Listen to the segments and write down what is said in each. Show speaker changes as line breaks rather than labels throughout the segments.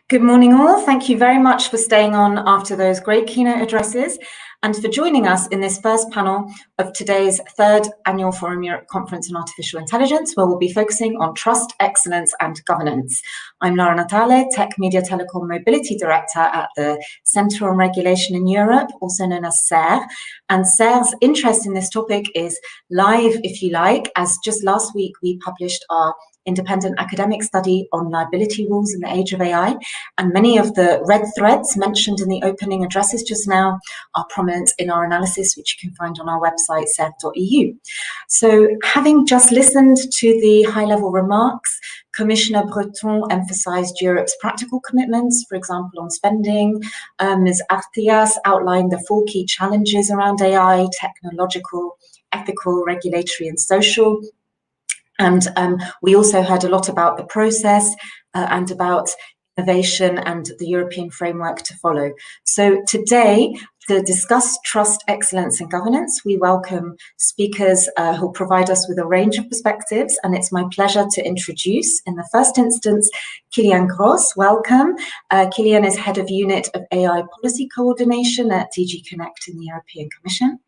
Good morning all. Thank you very much for staying on after those great keynote addresses and for joining us in this first panel of today's third annual Forum Europe Conference on Artificial Intelligence, where we'll be focusing on trust, excellence and governance. I'm Laura Natale, Tech Media Telecom Mobility Director at the Centre on Regulation in Europe, also known as CER. And CER's interest in this topic is live, if you like, as just last week we published our independent academic study on liability rules in the age of AI, and many of the red threads mentioned in the opening addresses just now are prominent in our analysis, which you can find on our website, cer.eu. So having just listened to the high-level remarks, Commissioner Breton emphasised Europe's practical commitments, for example, on spending. Ms. Artigas outlined the 4 key challenges around AI: technological, ethical, regulatory and social. And we also heard a lot about the process and about innovation and the European framework to follow. So today, to discuss trust, excellence and governance, we welcome speakers who'll provide us with a range of perspectives, and it's my pleasure to introduce, in the first instance, Kilian Gross. Welcome. Kilian is Head of Unit of AI Policy Coordination at DG Connect in the European Commission.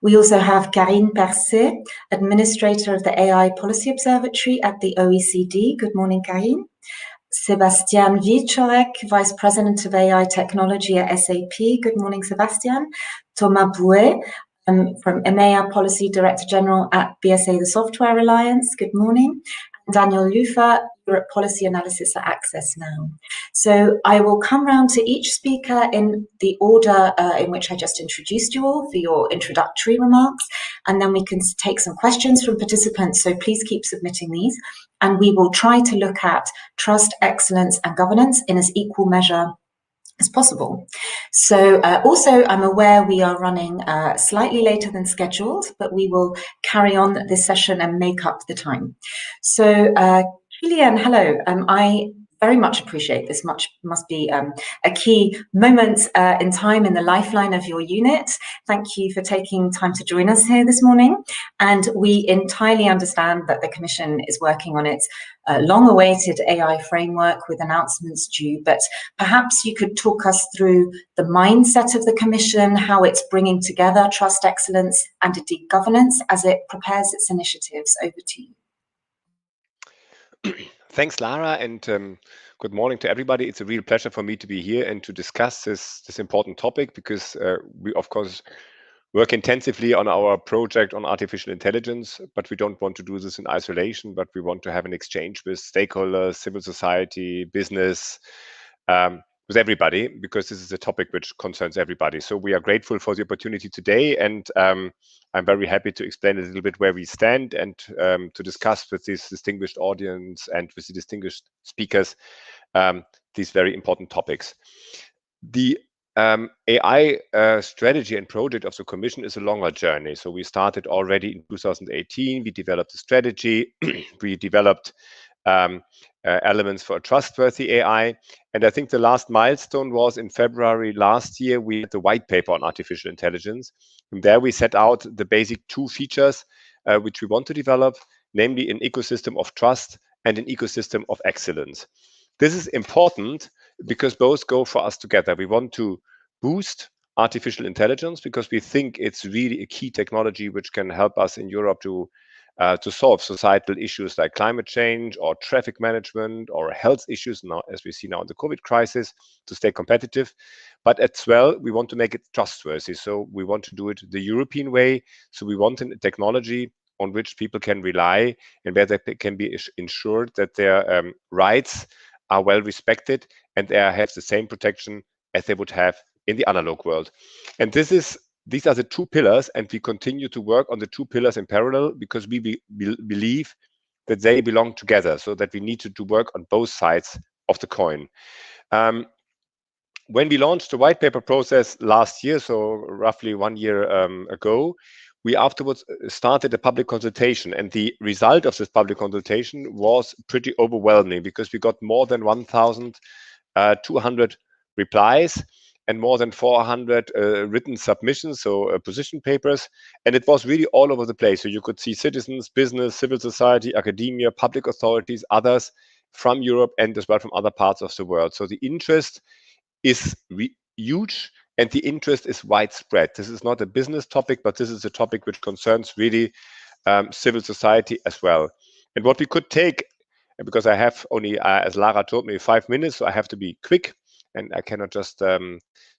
We also have Karine Percé, Administrator of the AI Policy Observatory at the OECD. Good morning, Karine. Sebastian Wieczorek, Vice President of AI Technology at SAP. Good morning, Sebastian. Thomas Bouet, from EMEA Policy Director General at BSA, the Software Alliance. Good morning. Daniel Lufer, Europe Policy Analysis at Access Now. So I will come round to each speaker in the order in which I just introduced you all for your introductory remarks, and then we can take some questions from participants, so please keep submitting these, and we will try to look at trust, excellence and governance in as equal measure as possible. So also I'm aware we are running slightly later than scheduled, but we will carry on this session and make up the time. So Kilian, hello. I very much appreciate this. Must be a key moment in time in the lifeline of your unit. Thank you for taking time to join us here this morning. And we entirely understand that the Commission is working on its long-awaited AI framework with announcements due, but perhaps you could talk us through the mindset of the Commission, how it's bringing together trust, excellence and indeed governance as it prepares its initiatives. Over to you.
Thanks, Lara, and good morning to everybody. It's a real pleasure for me to be here and to discuss this important topic, because we, of course, work intensively on our project on artificial intelligence, but we don't want to do this in isolation, but we want to have an exchange with stakeholders, civil society, business, with everybody, because this is a topic which concerns everybody. So we are grateful for the opportunity today, and I'm very happy to explain a little bit where we stand and to discuss with this distinguished audience and with the distinguished speakers these very important topics. The AI strategy and project of the Commission is a longer journey. So we started already in 2018. We developed a strategy. We developed elements for a trustworthy AI. And I think the last milestone was in February last year. We had the white paper on artificial intelligence. And there we set out the basic 2 features which we want to develop, namely an ecosystem of trust and an ecosystem of excellence. This is important because both go for us together. We want to boost artificial intelligence because we think it's really a key technology which can help us in Europe to solve societal issues like climate change or traffic management or health issues now, as we see now in the COVID crisis, to stay competitive. But as well, we want to make it trustworthy. So we want to do it the European way. So we want a technology on which people can rely and where they can be ensured that their rights are well respected and they have the same protection as they would have in the analog world. And these are the 2 pillars, and we continue to work on the 2 pillars in parallel because we believe that they belong together, so that we need to work on both sides of the coin. When we launched the white paper process last year, so roughly 1 year ago, we afterwards started a public consultation, and the result of this public consultation was pretty overwhelming because we got more than 1,200 replies and more than 400 written submissions, so position papers, and it was really all over the place. So you could see citizens, business, civil society, academia, public authorities, others from Europe and as well from other parts of the world. So the interest is huge and the interest is widespread. This is not a business topic, but this is a topic which concerns really civil society as well. And what we could take, because I have only, as Lara told me, 5 minutes, so I have to be quick, and I cannot just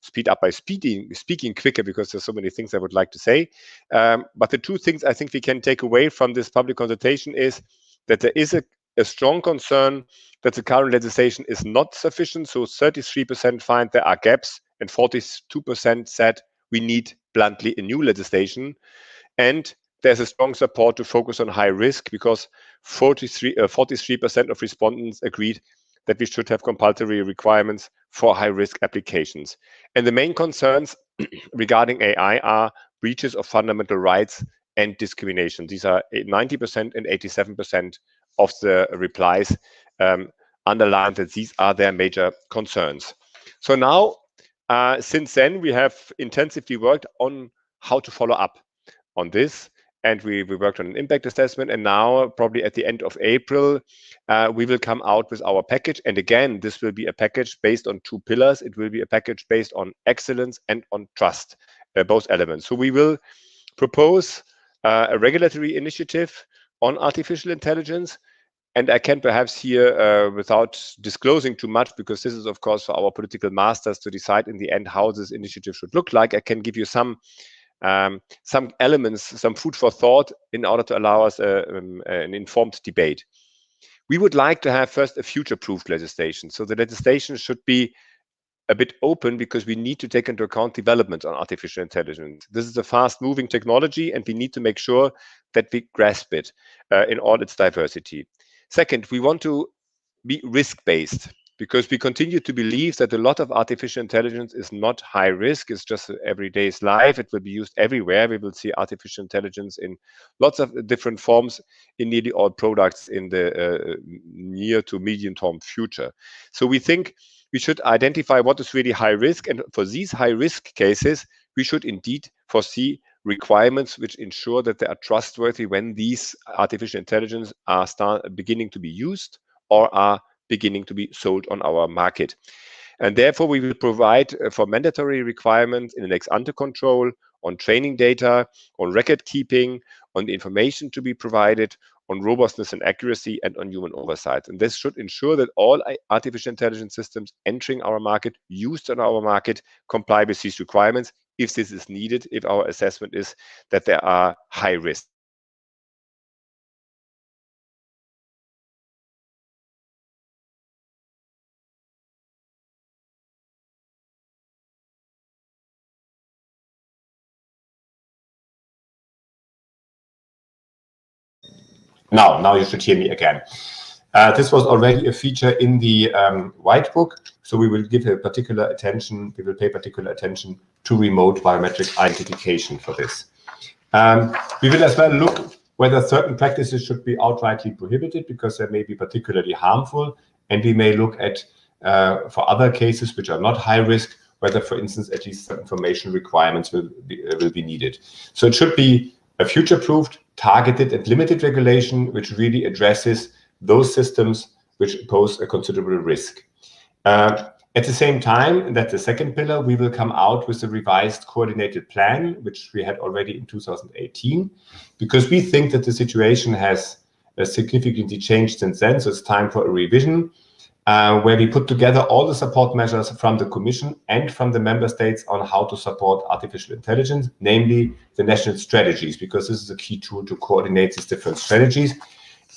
speed up by speaking quicker because there's so many things I would like to say. But the two things I think we can take away from this public consultation is that there is a strong concern that the current legislation is not sufficient. So 33% find there are gaps and 42% said we need bluntly a new legislation. And there's a strong support to focus on high risk because 43% of respondents agreed that we should have compulsory requirements for high risk applications. And the main concerns regarding AI are breaches of fundamental rights and discrimination. These are 90% and 87% of the replies underlined that these are their major concerns. So now, since then, we have intensively worked on how to follow up on this. And we worked on an impact assessment. And now, probably at the end of April, we will come out with our package. And again, this will be a package based on 2 pillars. It will be a package based on excellence and on trust, both elements. So we will propose a regulatory initiative on artificial intelligence. And I can perhaps here, without disclosing too much, because this is, of course, for our political masters to decide in the end how this initiative should look like, I can give you some elements, some food for thought in order to allow us an informed debate. We would like to have first a future-proof legislation. So the legislation should be a bit open because we need to take into account developments on artificial intelligence. This is a fast-moving technology, and we need to make sure that we grasp it in all its diversity. Second, we want to be risk-based because we continue to believe that a lot of artificial intelligence is not high risk. It's just everyday's life. It will be used everywhere. We will see artificial intelligence in lots of different forms in nearly all products in the near to medium-term future. So we think we should identify what is really high risk. And for these high risk cases, we should indeed foresee requirements which ensure that they are trustworthy when these artificial intelligence are beginning to be used or are beginning to be sold on our market. And therefore, we will provide for mandatory requirements in the ex ante control, on training data, on record keeping, on the information to be provided, on robustness and accuracy, and on human oversight. And this should ensure that all artificial intelligence systems entering our market, used on our market, comply with these requirements if this is needed, if our assessment is that there are high risks. Now you should hear me again. This was already a feature in the white book, so we will give a particular attention. We will pay particular attention to remote biometric identification for this. We will as well look whether certain practices should be outrightly prohibited because they may be particularly harmful, and we may look at for other cases which are not high risk, whether, for instance, at least some information requirements will be needed. So it should be a future-proofed, targeted and limited regulation which really addresses those systems which pose a considerable risk. At the same time, that's the second pillar, we will come out with a revised coordinated plan, which we had already in 2018, because we think that the situation has significantly changed since then. So it's time for a revision where we put together all the support measures from the Commission and from the member states on how to support artificial intelligence, namely the national strategies, because this is a key tool to coordinate these different strategies.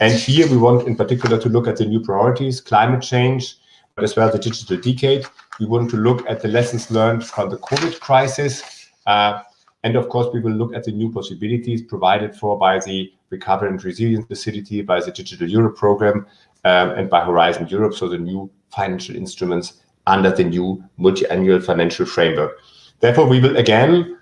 And here we want in particular to look at the new priorities, climate change, but as well the digital decade. We want to look at the lessons learned from the COVID crisis. And of course, we will look at the new possibilities provided for by the Recovery and Resilience Facility, by the Digital Europe program, and by Horizon Europe, so the new financial instruments under the new multi-annual financial framework. Therefore, we will again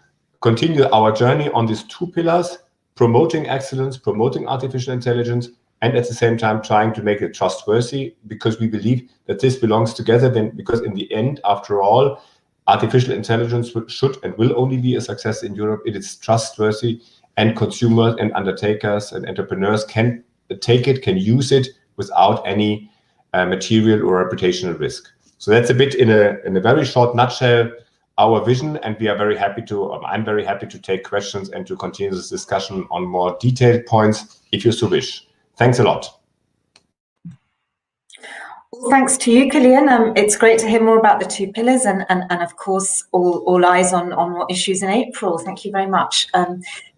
continue our journey on these two pillars, promoting excellence, promoting artificial intelligence, and at the same time trying to make it trustworthy, because we believe that this belongs together. Because in the end, after all, artificial intelligence should and will only be a success in Europe. It is trustworthy, and consumers and undertakers and entrepreneurs can take it, can use it without any material or reputational risk. So that's a bit in a very short nutshell our vision, and we are very happy to. I'm very happy to take questions and to continue this discussion on more detailed points if you so wish. Thanks a lot.
Well, thanks to you, Kilian. It's great to hear more about the two pillars, and of course, all eyes on what issues in April. Thank you very much.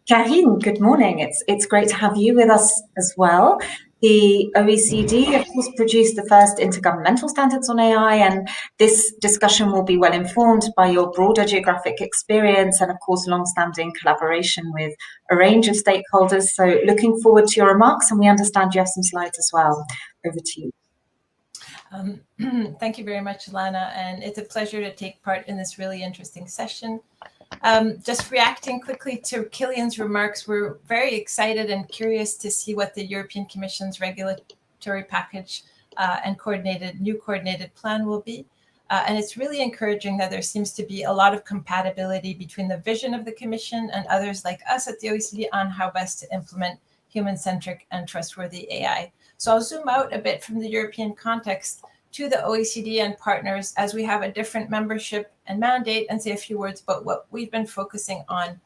Karine, good morning. It's great to have you with us as well. The OECD, of course, produced the first intergovernmental standards on AI, and this discussion will be well informed by your broader geographic experience and, of course, long-standing collaboration with a range of stakeholders. So looking forward to your remarks, and we understand you have some slides as well. Over to you.
Thank you very much, Lana, and it's a pleasure to take part in this really interesting session. Just reacting quickly to Kilian's remarks, we're very excited and curious to see what the European Commission's regulatory package and new coordinated plan will be. And it's really encouraging that there seems to be a lot of compatibility between the vision of the Commission and others like us at the OECD on how best to implement human-centric and trustworthy AI. So I'll zoom out a bit from the European context to the OECD and partners, as we have a different membership and mandate, and say a few words about what we've been focusing on.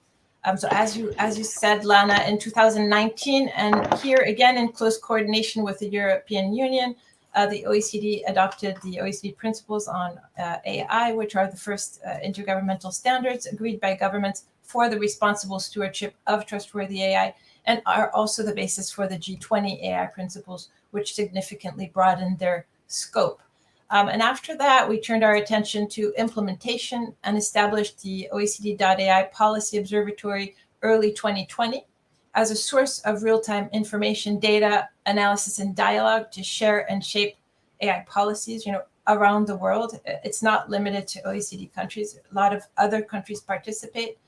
So as you said, Lana, in 2019, and here again in close coordination with the European Union, the OECD adopted the OECD principles on AI, which are the first intergovernmental standards agreed by governments for the responsible stewardship of trustworthy AI, and are also the basis for the G20 AI principles, which significantly broadened their scope. And after that, we turned our attention to implementation and established the OECD.ai Policy Observatory early 2020 as a source of real-time information, data, analysis, and dialogue to share and shape AI policies, around the world. It's not limited to OECD countries. A lot of other countries participate.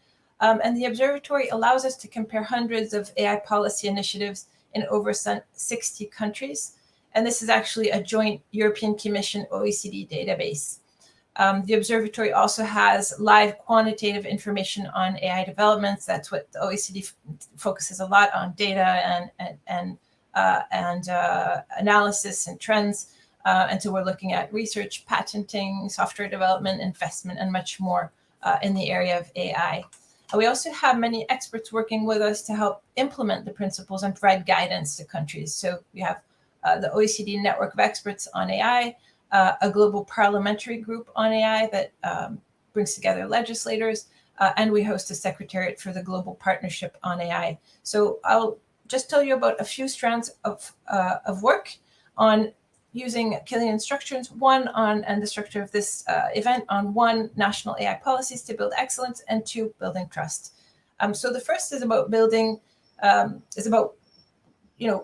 And the observatory allows us to compare hundreds of AI policy initiatives in over 60 countries. And this is actually a joint European Commission OECD database. The observatory also has live quantitative information on AI developments. That's what the OECD focuses a lot on, data and analysis and trends. And so we're looking at research, patenting, software development, investment, and much more in the area of AI. We also have many experts working with us to help implement the principles and provide guidance to countries. So we have the OECD network of experts on AI, a global parliamentary group on AI that brings together legislators, and we host a secretariat for the Global Partnership on AI. So I'll just tell you about a few strands of work on using Kilian's instructions, and the structure of this event on national AI policies to build excellence, and 2, building trust. So the first is about building,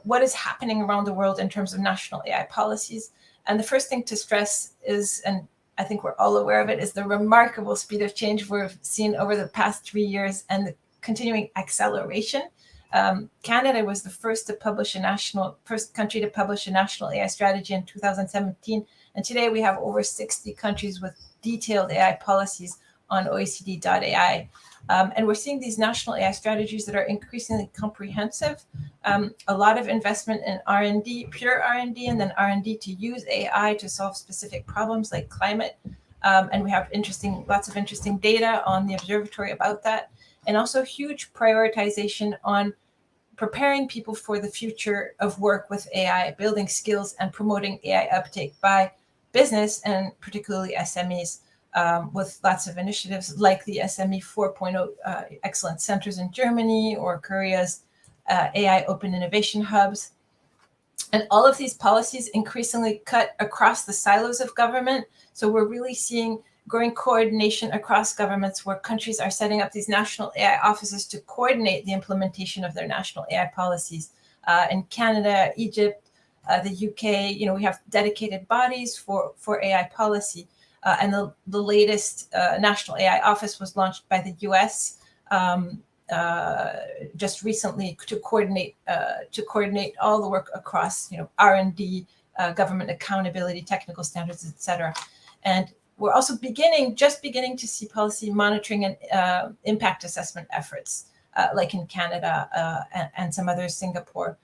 what is happening around the world in terms of national AI policies. And the first thing to stress is, and I think we're all aware of it, is the remarkable speed of change we've seen over the past 3 years and the continuing acceleration. Canada was the first country to publish a national AI strategy in 2017. And today we have over 60 countries with detailed AI policies on OECD.ai. And we're seeing these national AI strategies that are increasingly comprehensive. A lot of investment in R&D, pure R&D, and then R&D to use AI to solve specific problems like climate. And we have lots of interesting data on the observatory about that. And also huge prioritization on preparing people for the future of work with AI, building skills and promoting AI uptake by business and particularly SMEs, with lots of initiatives like the SME 4.0 Excellence Centers in Germany or Korea's AI Open Innovation Hubs. And all of these policies increasingly cut across the silos of government. So we're really seeing growing coordination across governments where countries are setting up these national AI offices to coordinate the implementation of their national AI policies. In Canada, Egypt, the UK, we have dedicated bodies for AI policy. And the latest national AI office was launched by the US just recently to coordinate all the work across R&D, government accountability, technical standards, etc. And we're also just beginning to see policy monitoring and impact assessment efforts, like in Canada and some others, Singapore.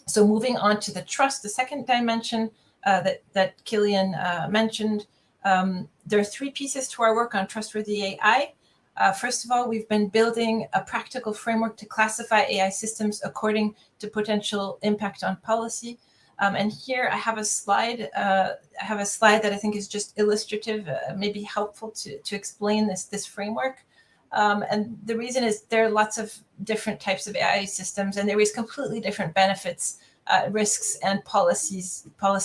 So moving on to the trust, the second dimension that Killian mentioned, there are three pieces to our work on trustworthy AI. First of all, we've been building a practical framework to classify AI systems according to potential impact on policy. And here I have a slide. That I think is just illustrative, maybe helpful to explain this framework. And the reason is there are lots of different types of AI systems, and there is completely different benefits, risks, and policy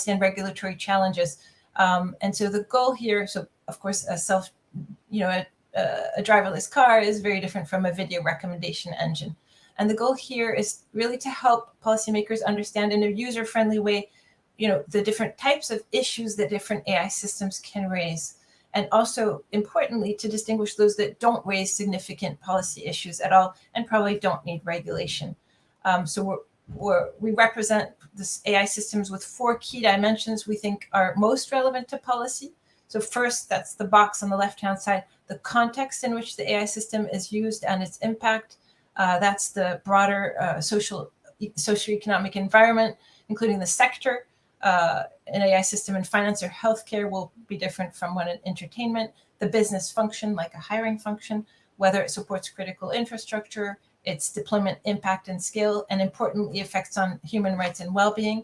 and regulatory challenges. And so the goal here, so of course, a driverless car is very different from a video recommendation engine. And the goal here is really to help policymakers understand in a user-friendly way, the different types of issues that different AI systems can raise. And also, importantly, to distinguish those that don't raise significant policy issues at all and probably don't need regulation. So we represent this AI systems with four key dimensions we think are most relevant to policy. So first, that's the box on the left-hand side, the context in which the AI system is used and its impact. That's the broader socioeconomic environment, including the sector. An AI system in finance or healthcare will be different from one in entertainment. The business function, like a hiring function, whether it supports critical infrastructure, its deployment impact and scale, and importantly, effects on human rights and well-being.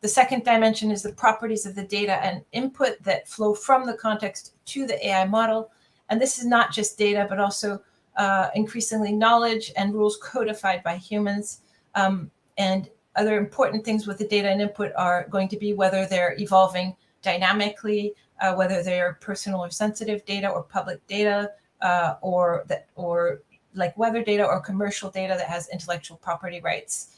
The second dimension is the properties of the data and input that flow from the context to the AI model. And this is not just data, but also increasingly knowledge and rules codified by humans. And other important things with the data and input are going to be whether they're evolving dynamically, whether they're personal or sensitive data or public data, or like weather data or commercial data that has intellectual property rights.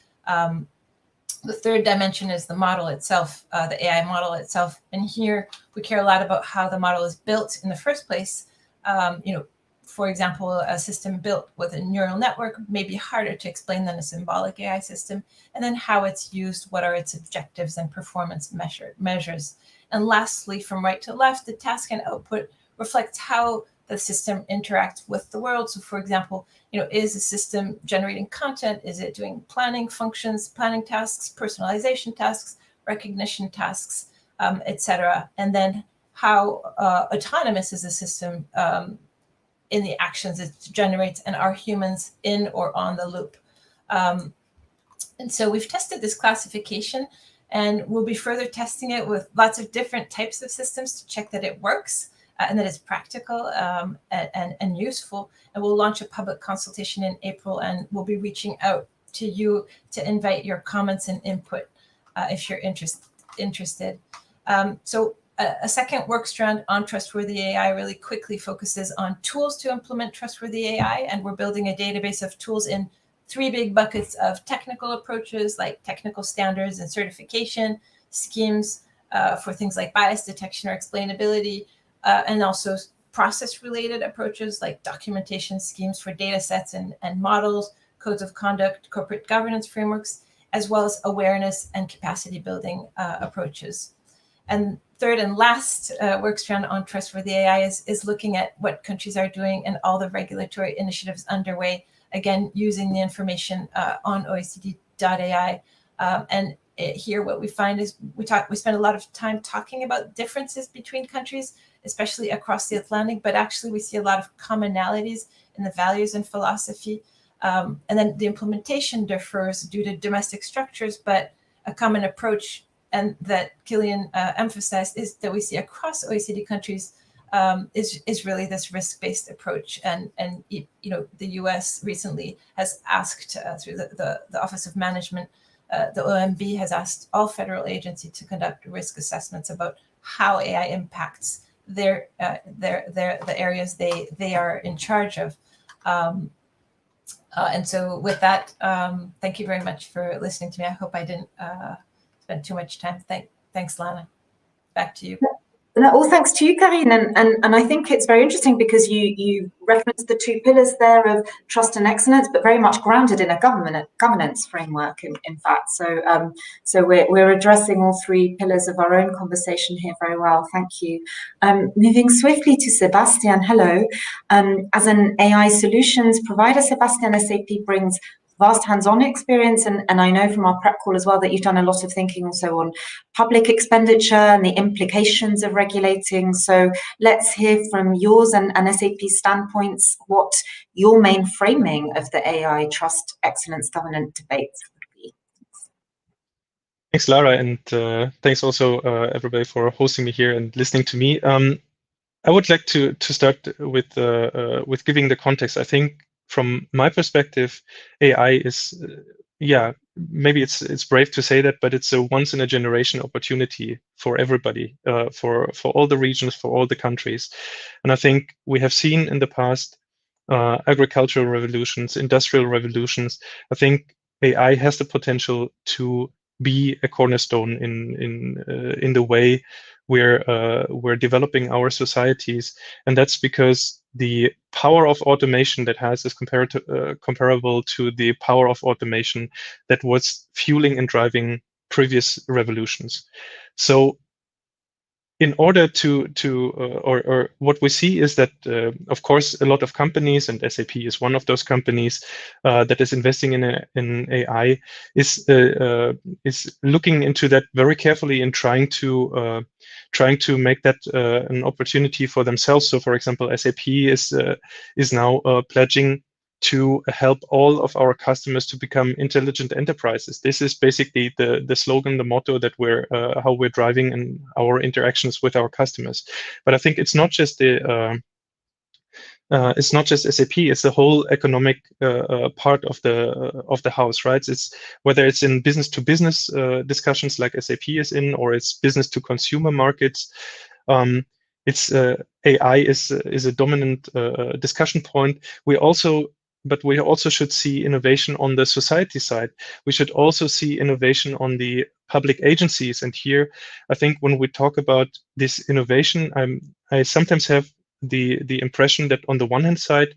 The third dimension is the model itself, the AI model itself. And here we care a lot about how the model is built in the first place. For example, a system built with a neural network may be harder to explain than a symbolic AI system, and then how it's used, what are its objectives and performance measures. And lastly, from right to left, the task and output reflects how the system interacts with the world. So for example, is the system generating content? Is it doing planning functions, planning tasks, personalization tasks, recognition tasks, etc.? And then how autonomous is the system in the actions it generates, and are humans in or on the loop? And so we've tested this classification, and we'll be further testing it with lots of different types of systems to check that it works and that it's practical and useful. And we'll launch a public consultation in April, and we'll be reaching out to you to invite your comments and input if you're interested. So a second work strand on trustworthy AI really quickly focuses on tools to implement trustworthy AI, and we're building a database of tools in three big buckets of technical approaches, like technical standards and certification, schemes for things like bias detection or explainability, and also process-related approaches like documentation schemes for data sets and models, codes of conduct, corporate governance frameworks, as well as awareness and capacity building approaches. And third and last work strand on trustworthy AI is looking at what countries are doing and all the regulatory initiatives underway, again, using the information on OECD.ai. And here what we find is we spend a lot of time talking about differences between countries, especially across the Atlantic, but actually we see a lot of commonalities in the values and philosophy. And then the implementation differs due to domestic structures, but a common approach, and that Killian emphasized, is that we see across OECD countries is really this risk-based approach. And the US recently has asked through the Office of Management, the OMB has asked all federal agencies to conduct risk assessments about how AI impacts the areas they are in charge of. And so with that, thank you very much for listening to me. I hope I didn't spend too much time. Thanks, Lana. Back to you.
All thanks to you, Karine. And I think it's very interesting because you referenced the two pillars there of trust and excellence, but very much grounded in a governance framework, in fact. So we're addressing all three pillars of our own conversation here very well. Thank you. Moving swiftly to Sebastian. Hello. As an AI solutions provider, Sebastian, SAP brings vast hands-on experience, and I know from our prep call as well that you've done a lot of thinking also on public expenditure and the implications of regulating. So let's hear from yours and SAP's standpoints what your main framing of the AI trust excellence governance debates would be.
Thanks, Lara, and thanks also everybody for hosting me here and listening to me. I would like to start with giving the context. I think from my perspective, AI is, maybe it's brave to say that, but it's a once in a generation opportunity for everybody, for all the regions, for all the countries. And I think we have seen in the past agricultural revolutions, industrial revolutions. I think AI has the potential to be a cornerstone in the way we're developing our societies, and that's because the power of automation that has is comparable to the power of automation that was fueling and driving previous revolutions. So in order or what we see is that, of course, a lot of companies, and SAP is one of those companies that is investing in AI, is looking into that very carefully and trying to make that an opportunity for themselves. So, for example, SAP is now pledging to help all of our customers to become intelligent enterprises. This is basically the slogan, the motto that how we're driving in our interactions with our customers. But I think it's not just SAP; it's the whole economic part of the house, right? It's whether it's in business to business discussions like SAP is in, or it's business to consumer markets. It's AI is a dominant discussion point. But we also should see innovation on the society side. We should also see innovation on the public agencies. And here, I think when we talk about this innovation, I sometimes have the impression that on the one hand side,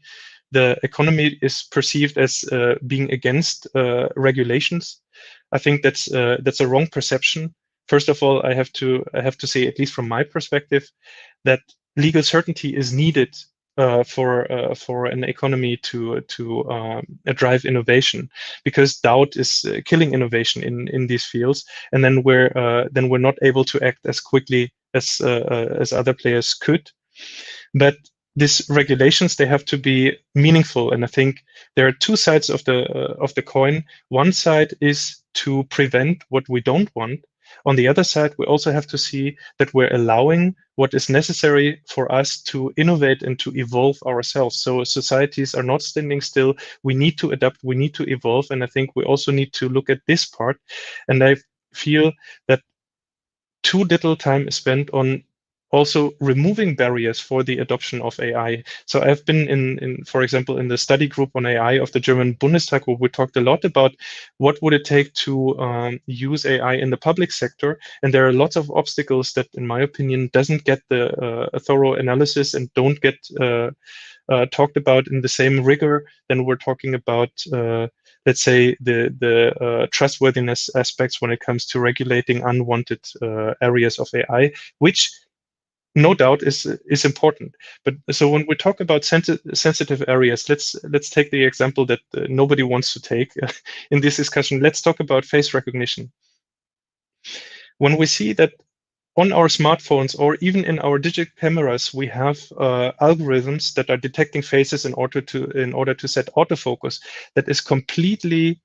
the economy is perceived as being against regulations. I think that's a wrong perception. First of all, I have to say, at least from my perspective, that legal certainty is needed for an economy to drive innovation, because doubt is killing innovation in these fields, and then we're not able to act as quickly as other players could. But these regulations, they have to be meaningful, and I think there are two sides of the coin. One side is to prevent what we don't want. On the other side, we also have to see that we're allowing what is necessary for us to innovate and to evolve ourselves. So societies are not standing still. We need to adapt, we need to evolve. And I think we also need to look at this part. And I feel that too little time is spent on also removing barriers for the adoption of AI. So I've been in, for example, in the study group on AI of the German Bundestag, where we talked a lot about what would it take to use AI in the public sector. And there are lots of obstacles that, in my opinion, doesn't get a thorough analysis and don't get talked about in the same rigor than we're talking about, let's say, the trustworthiness aspects when it comes to regulating unwanted areas of AI, which no doubt is important. But so when we talk about sensitive areas, let's take the example that nobody wants to take in this discussion. Let's talk about face recognition. When we see that on our smartphones or even in our digital cameras, we have algorithms that are detecting faces in order to set autofocus, that is completely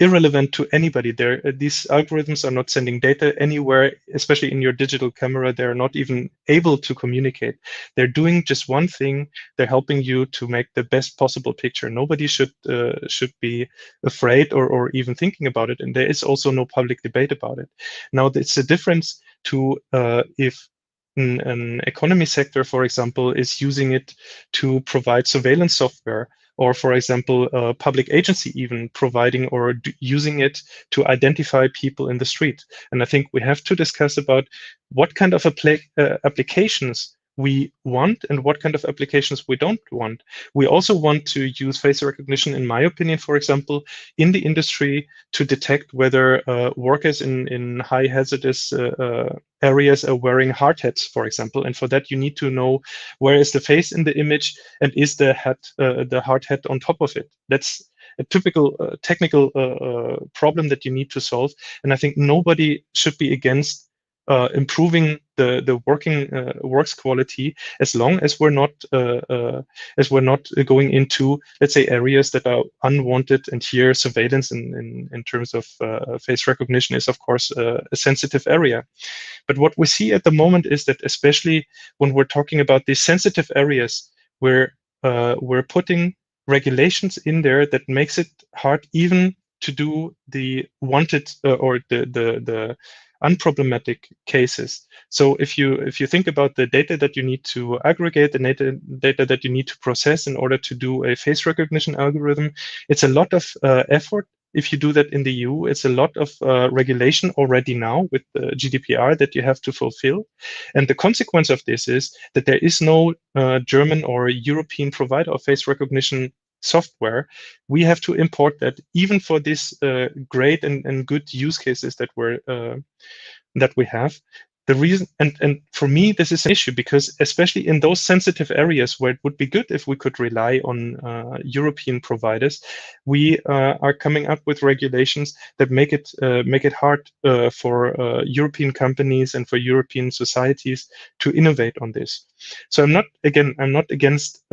irrelevant to anybody. These algorithms are not sending data anywhere, especially in your digital camera. They're not even able to communicate. They're doing just one thing. They're helping you to make the best possible picture. Nobody should be afraid or even thinking about it. And there is also no public debate about it. Now, it's a difference to if an economy sector, for example, is using it to provide surveillance software, or for example, a public agency even providing or using it to identify people in the street. And I think we have to discuss about what kind of applications we want and what kind of applications we don't want. We also want to use face recognition, in my opinion, for example, in the industry to detect whether workers in high hazardous areas are wearing hard hats, for example. And for that, you need to know where is the face in the image and is the hard hat on top of it. That's a typical technical problem that you need to solve. And I think nobody should be against improving the works quality, as long as we're not going into, let's say, areas that are unwanted. And here, surveillance in terms of face recognition is, of course, a sensitive area. But what we see at the moment is that, especially when we're talking about these sensitive areas, where we're putting regulations in there that makes it hard even to do the wanted or the unproblematic cases. So if you think about the data that you need to aggregate, the data that you need to process in order to do a face recognition algorithm, it's a lot of effort. If you do that in the EU, it's a lot of regulation already now with the GDPR that you have to fulfill. And the consequence of this is that there is no German or European provider of face recognition software. We have to import that, even for these great and good use cases that we have. The reason, and for me, this is an issue, because especially in those sensitive areas where it would be good if we could rely on European providers, we are coming up with regulations that make it hard for European companies and for European societies to innovate on this. So I'm not against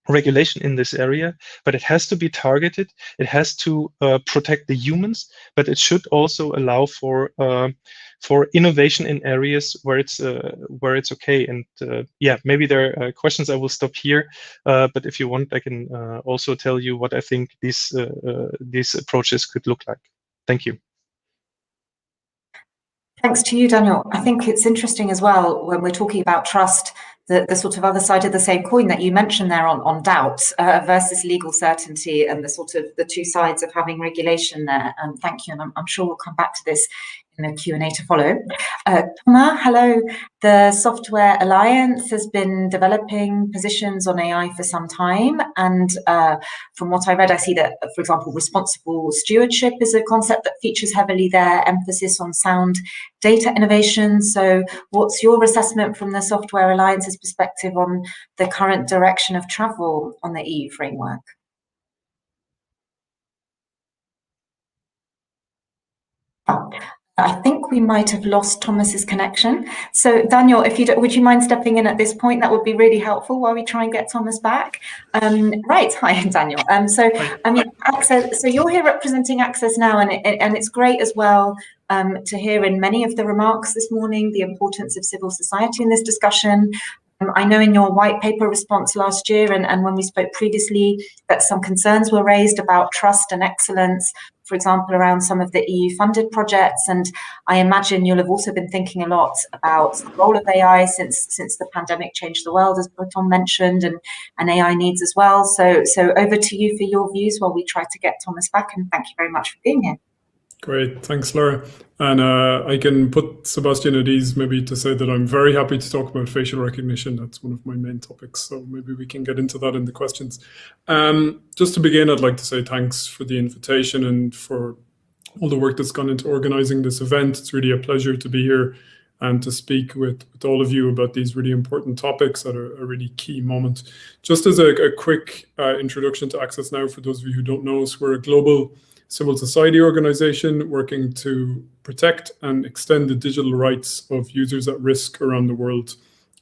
regulation in this area, but it has to be targeted. It has to protect the humans, but it should also allow for innovation in areas where it's okay. And yeah, maybe there are questions. I will stop here, but if you want, I can also tell you what I think these approaches could look like. Thank you.
Thanks to you, Daniel. I think it's interesting as well when we're talking about trust, the sort of other side of the same coin that you mentioned there on doubt versus legal certainty, and the sort of the two sides of having regulation there. Thank you, and I'm sure we'll come back to this in the Q&A to follow. Thomas, hello. The Software Alliance has been developing positions on AI for some time, and from what I read, I see that, for example, responsible stewardship is a concept that features heavily there, emphasis on sound data innovation. So what's your assessment from the Software Alliance's perspective on the current direction of travel on the EU framework? I think we might have lost Thomas's connection. So Daniel, if you would you mind stepping in at this point? That would be really helpful while we try and get Thomas back. Right, hi Daniel. So I mean, Access. So you're here representing Access Now, and it's great as well to hear in many of the remarks this morning the importance of civil society in this discussion. I know in your white paper response last year and when we spoke previously that some concerns were raised about trust and excellence, for example, around some of the EU-funded projects. And I imagine you'll have also been thinking a lot about the role of AI since the pandemic changed the world, as Breton mentioned, and AI needs as well. So over to you for your views while we try to get Thomas back, and thank you very much for being here.
Great, thanks, Laura. And I can put Sebastian at ease maybe to say that I'm very happy to talk about facial recognition. That's one of my main topics, so maybe we can get into that in the questions. Just to begin, I'd like to say thanks for the invitation and for all the work that's gone into organizing this event. It's really a pleasure to be here and to speak with all of you about these really important topics at a really key moment. Just as a quick introduction to Access Now, for those of you who don't know us, we're a global civil society organization working to protect and extend the digital rights of users at risk around the world.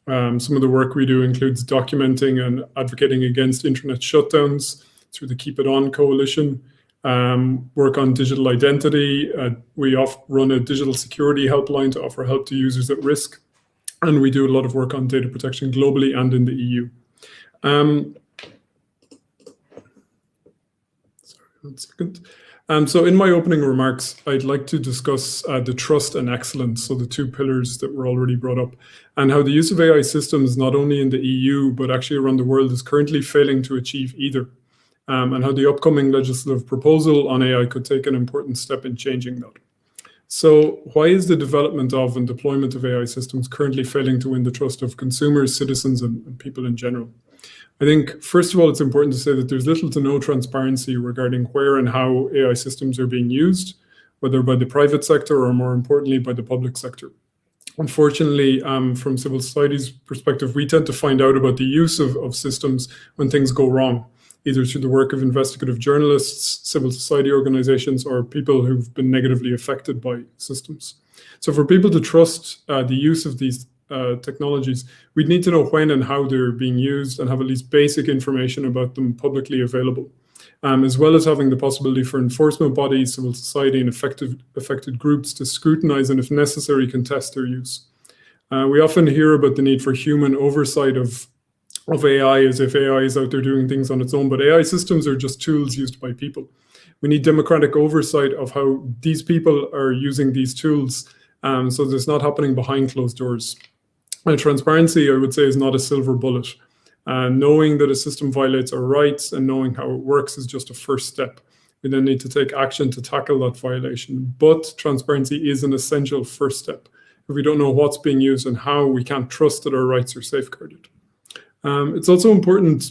Some of the work we do includes documenting and advocating against internet shutdowns through the Keep It On Coalition, work on digital identity. We run a digital security helpline to offer help to users at risk. And we do a lot of work on data protection globally and in the EU. Sorry, 1 second. So in my opening remarks, I'd like to discuss the trust and excellence, so the two pillars that were already brought up, and how the use of AI systems, not only in the EU, but actually around the world, is currently failing to achieve either, and how the upcoming legislative proposal on AI could take an important step in changing that. So why is the development of and deployment of AI systems currently failing to win the trust of consumers, citizens, and people in general? I think, first of all, it's important to say that there's little to no transparency regarding where and how AI systems are being used, whether by the private sector or, more importantly, by the public sector. Unfortunately, from civil society's perspective, we tend to find out about the use of systems when things go wrong, either through the work of investigative journalists, civil society organizations, or people who've been negatively affected by systems. So for people to trust the use of these technologies, we'd need to know when and how they're being used and have at least basic information about them publicly available, as well as having the possibility for enforcement bodies, civil society, and affected groups to scrutinize and, if necessary, contest their use. We often hear about the need for human oversight of AI, as if AI is out there doing things on its own, but AI systems are just tools used by people. We need democratic oversight of how these people are using these tools, so there's not happening behind closed doors. And transparency, I would say, is not a silver bullet. Knowing that a system violates our rights and knowing how it works is just a first step. We then need to take action to tackle that violation. But transparency is an essential first step. If we don't know what's being used and how, we can't trust that our rights are safeguarded. It's also important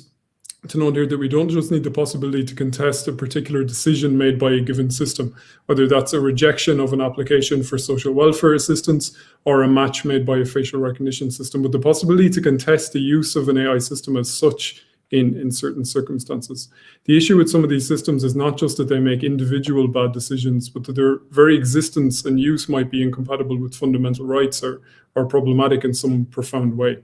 to note here that we don't just need the possibility to contest a particular decision made by a given system, whether that's a rejection of an application for social welfare assistance or a match made by a facial recognition system, but the possibility to contest the use of an AI system as such in certain circumstances. The issue with some of these systems is not just that they make individual bad decisions, but that their very existence and use might be incompatible with fundamental rights or problematic in some profound way.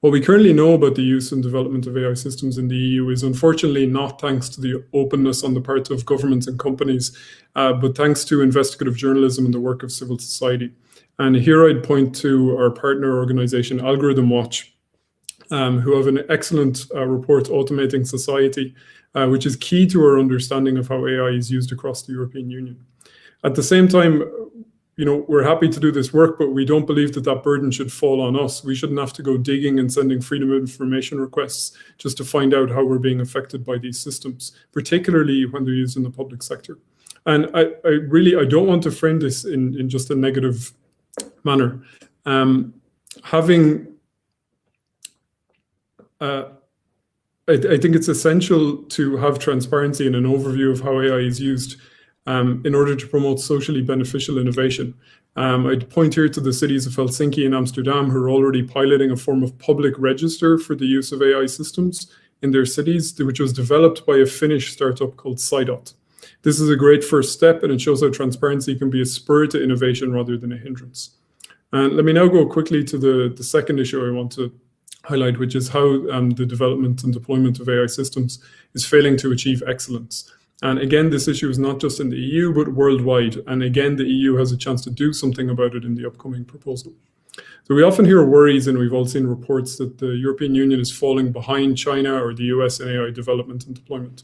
What we currently know about the use and development of AI systems in the EU is unfortunately not thanks to the openness on the part of governments and companies, but thanks to investigative journalism and the work of civil society. And here I'd point to our partner organization, Algorithm Watch, who have an excellent report, Automating Society, which is key to our understanding of how AI is used across the European Union. At the same time, we're happy to do this work, but we don't believe that that burden should fall on us. We shouldn't have to go digging and sending freedom of information requests just to find out how we're being affected by these systems, particularly when they're used in the public sector. And I don't want to frame this in just a negative manner. I think it's essential to have transparency and an overview of how AI is used in order to promote socially beneficial innovation. I'd point here to the cities of Helsinki and Amsterdam, who are already piloting a form of public register for the use of AI systems in their cities, which was developed by a Finnish startup called Sidot. This is a great first step, and it shows how transparency can be a spur to innovation rather than a hindrance. And let me now go quickly to the second issue I want to highlight, which is how the development and deployment of AI systems is failing to achieve excellence. And again, this issue is not just in the EU, but worldwide. And again, the EU has a chance to do something about it in the upcoming proposal. So we often hear worries, and we've all seen reports that the European Union is falling behind China or the US in AI development and deployment.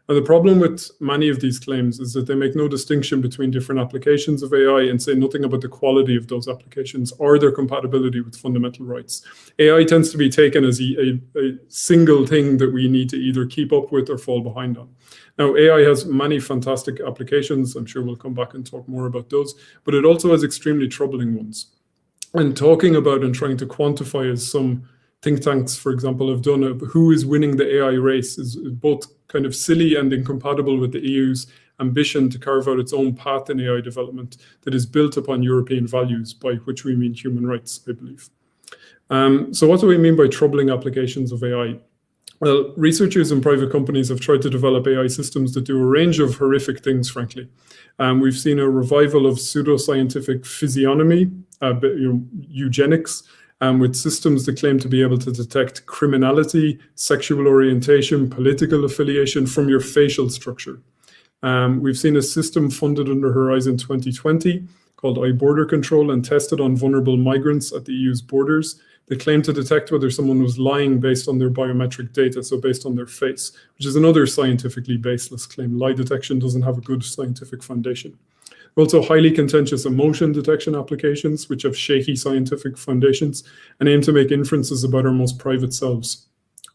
And the problem with many of these claims is that they make no distinction between different applications of AI and say nothing about the quality of those applications or their compatibility with fundamental rights. AI tends to be taken as a single thing that we need to either keep up with or fall behind on. Now, AI has many fantastic applications. I'm sure we'll come back and talk more about those, but it also has extremely troubling ones. And talking about and trying to quantify, as some think tanks, for example, have done, who is winning the AI race is both kind of silly and incompatible with the EU's ambition to carve out its own path in AI development that is built upon European values, by which we mean human rights, I believe. So what do we mean by troubling applications of AI? Well, researchers and private companies have tried to develop AI systems that do a range of horrific things, frankly. We've seen a revival of pseudoscientific physiognomy, eugenics, with systems that claim to be able to detect criminality, sexual orientation, political affiliation from your facial structure. We've seen a system funded under Horizon 2020 called iBorder Control and tested on vulnerable migrants at the EU's borders They claim to detect whether someone was lying based on their biometric data, so based on their face, which is another scientifically baseless claim. Lie detection doesn't have a good scientific foundation. Also, highly contentious emotion detection applications, which have shaky scientific foundations and aim to make inferences about our most private selves.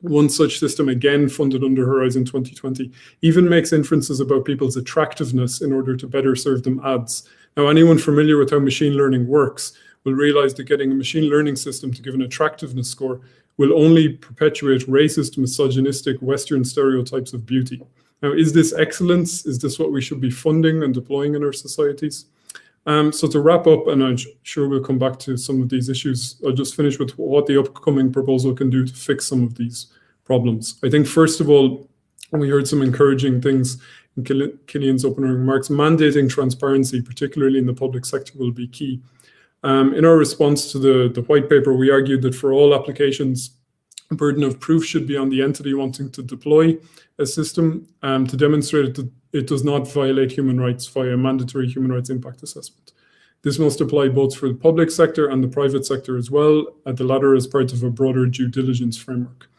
One such system, again funded under Horizon 2020, even makes inferences about people's attractiveness in order to better serve them ads. Now, anyone familiar with how machine learning works will realize that getting a machine learning system to give an attractiveness score will only perpetuate racist, misogynistic Western stereotypes of beauty. Now, is this excellence? Is this what we should be funding and deploying in our societies? So to wrap up, and I'm sure we'll come back to some of these issues, I'll just finish with what the upcoming proposal can do to fix some of these problems. I think, first of all, we heard some encouraging things in Killian's opening remarks. Mandating transparency, particularly in the public sector, will be key. In our response to the white paper, we argued that for all applications, a burden of proof should be on the entity wanting to deploy a system to demonstrate that it does not violate human rights via a mandatory human rights impact assessment. This must apply both for the public sector and the private sector as well, at the latter as part of a broader due diligence framework.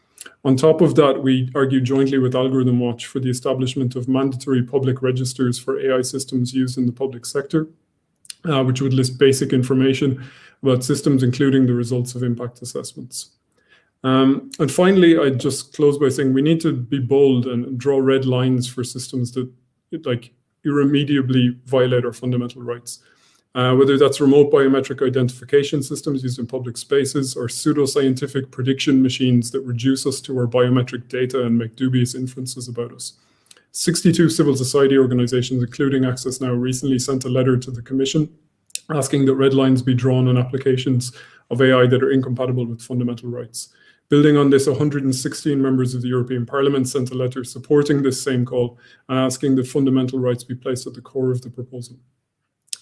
On top of that, we argued jointly with Algorithm Watch for the establishment of mandatory public registers for AI systems used in the public sector, which would list basic information about systems, including the results of impact assessments. And finally, I'd just close by saying we need to be bold and draw red lines for systems that irremediably violate our fundamental rights. Whether that's remote biometric identification systems used in public spaces or pseudoscientific prediction machines that reduce us to our biometric data and make dubious inferences about us. 62 civil society organizations, including Access Now, recently sent a letter to the Commission asking that red lines be drawn on applications of AI that are incompatible with fundamental rights. Building on this, 116 members of the European Parliament sent a letter supporting this same call and asking that fundamental rights be placed at the core of the proposal.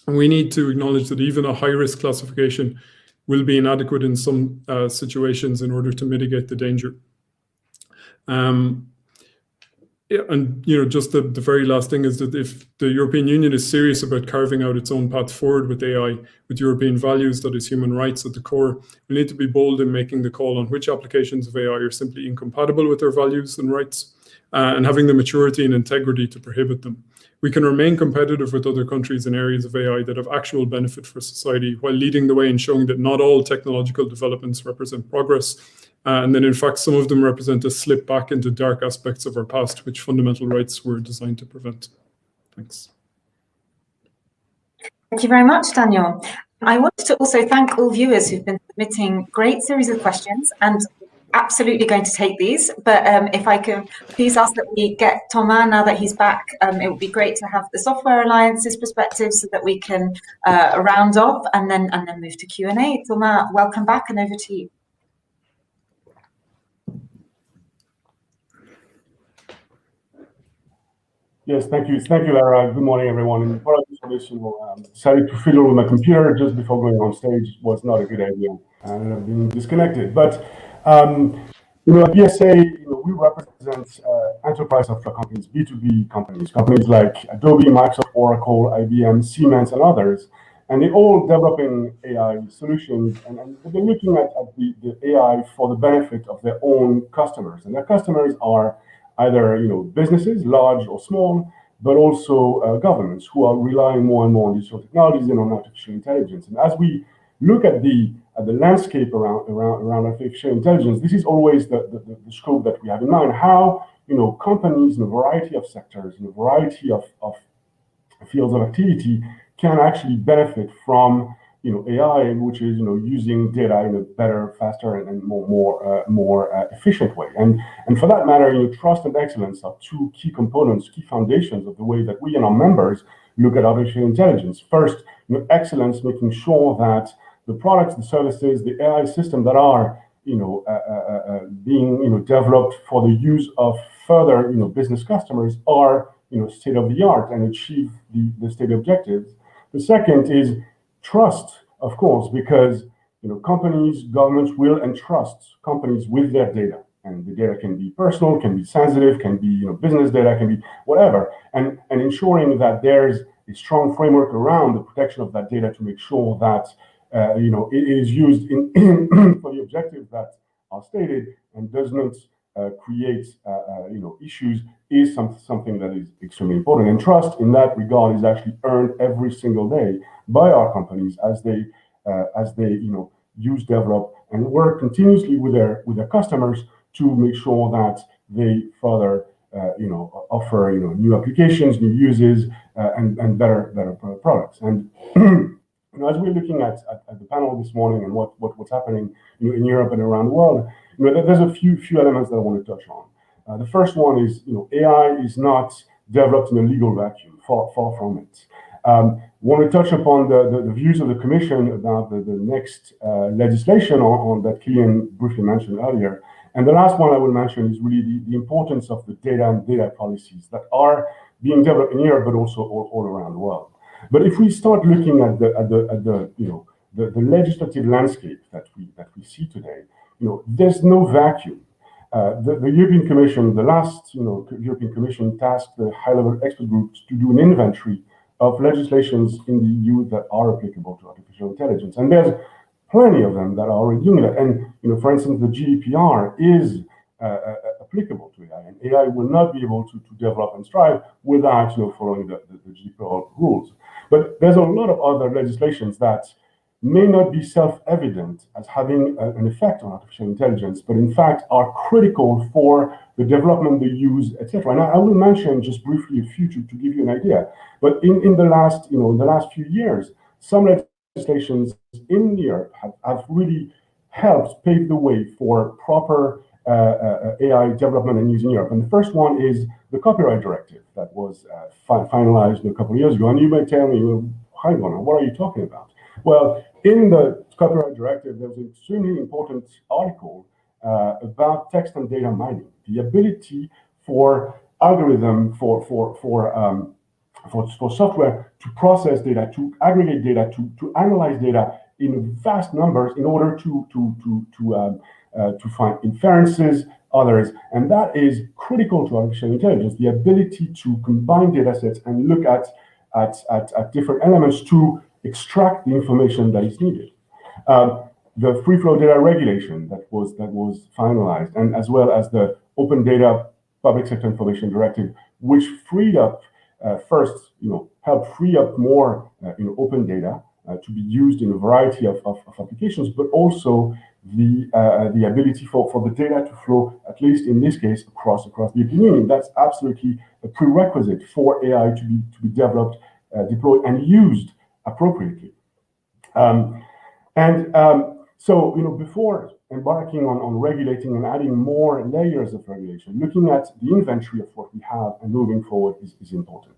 And we need to acknowledge that even a high-risk classification will be inadequate in some situations in order to mitigate the danger. And just the very last thing is that if the European Union is serious about carving out its own path forward with AI, with European values, that is human rights at the core, we need to be bold in making the call on which applications of AI are simply incompatible with our values and rights, and having the maturity and integrity to prohibit them. We can remain competitive with other countries in areas of AI that have actual benefit for society, while leading the way in showing that not all technological developments represent progress, and then in fact some of them represent a slip back into dark aspects of our past, which fundamental rights were designed to prevent. Thanks.
Thank you very much, Daniel. I wanted to also thank all viewers who've been submitting great series of questions, and absolutely going to take these, but if I can please ask that we get Thomas now that he's back. It would be great to have the Software Alliance's perspective so that we can round off and then move to Q&A. Thomas, welcome back, and over to you.
Yes, thank you. Thank you, Lara. Good morning, everyone. And apologies for this. Decided to fiddle with my computer just before going on stage was not a good idea, and I've been disconnected. But at BSA, we represent enterprise software companies, B2B companies like Adobe, Microsoft, Oracle, IBM, Siemens, and others. And they're all developing AI solutions, and they're looking at the AI for the benefit of their own customers. And their customers are either businesses, large or small, but also governments who are relying more and more on digital technologies and on artificial intelligence. And as we look at the landscape around artificial intelligence, this is always the scope that we have in mind. How companies in a variety of sectors, in a variety of fields of activity, can actually benefit from AI, which is using data in a better, faster, and more efficient way. And for that matter, trust and excellence are two key components, key foundations of the way that we and our members look at artificial intelligence. First, excellence, making sure that the products, the services, the AI system that are being developed for the use of further business customers are state of the art and achieve the stated objectives. The second is trust, of course, because companies, governments will entrust companies with their data, and the data can be personal, can be sensitive, can be business data, can be whatever, and ensuring that there's a strong framework around the protection of that data to make sure that it is used for the objectives that are stated and does not create issues is something that is extremely important. And trust in that regard is actually earned every single day by our companies as they use, develop, and work continuously with their customers to make sure that they further offer new applications, new uses, and better products. And as we're looking at the panel this morning and what's happening in Europe and around the world, there's a few elements that I want to touch on. The first one is, AI is not developed in a legal vacuum, far from it. Want to touch upon the views of the Commission about the next legislation on that Killian briefly mentioned earlier. And the last one I will mention is really the importance of the data and data policies that are being developed in Europe, but also all around the world. But if we start looking at the legislative landscape that we see today, there's no vacuum. The European Commission, the last European Commission tasked the high-level expert groups to do an inventory of legislations in the EU that are applicable to artificial intelligence, and there's plenty of them that are already doing that. And for instance, the GDPR is applicable to AI, and AI will not be able to develop and strive without following the GDPR rules. But there's a lot of other legislations that may not be self-evident as having an effect on artificial intelligence, but in fact are critical for the development, the use, etc. And I will mention just briefly a few to give you an idea. But in the last few years, some legislations in Europe have really helped pave the way for proper AI development and use in Europe. And the first one is the Copyright Directive that was finalized a couple of years ago. And you may tell me, well, hang on, what are you talking about? Well, in the Copyright Directive, there was an extremely important article about text and data mining, the ability for algorithm for software to process data, to aggregate data, to analyze data in vast numbers in order to find inferences, others, and that is critical to artificial intelligence. The ability to combine data sets and look at different elements to extract the information that is needed. The free flow data regulation that was finalized, and as well as the Open Data Public Sector Information Directive, which freed up helped free up more open data to be used in a variety of applications, but also the ability for the data to flow, at least in this case, across the European Union. That's absolutely a prerequisite for AI to be developed, deployed, and used appropriately. So before embarking on regulating and adding more layers of regulation, looking at the inventory of what we have and moving forward is important.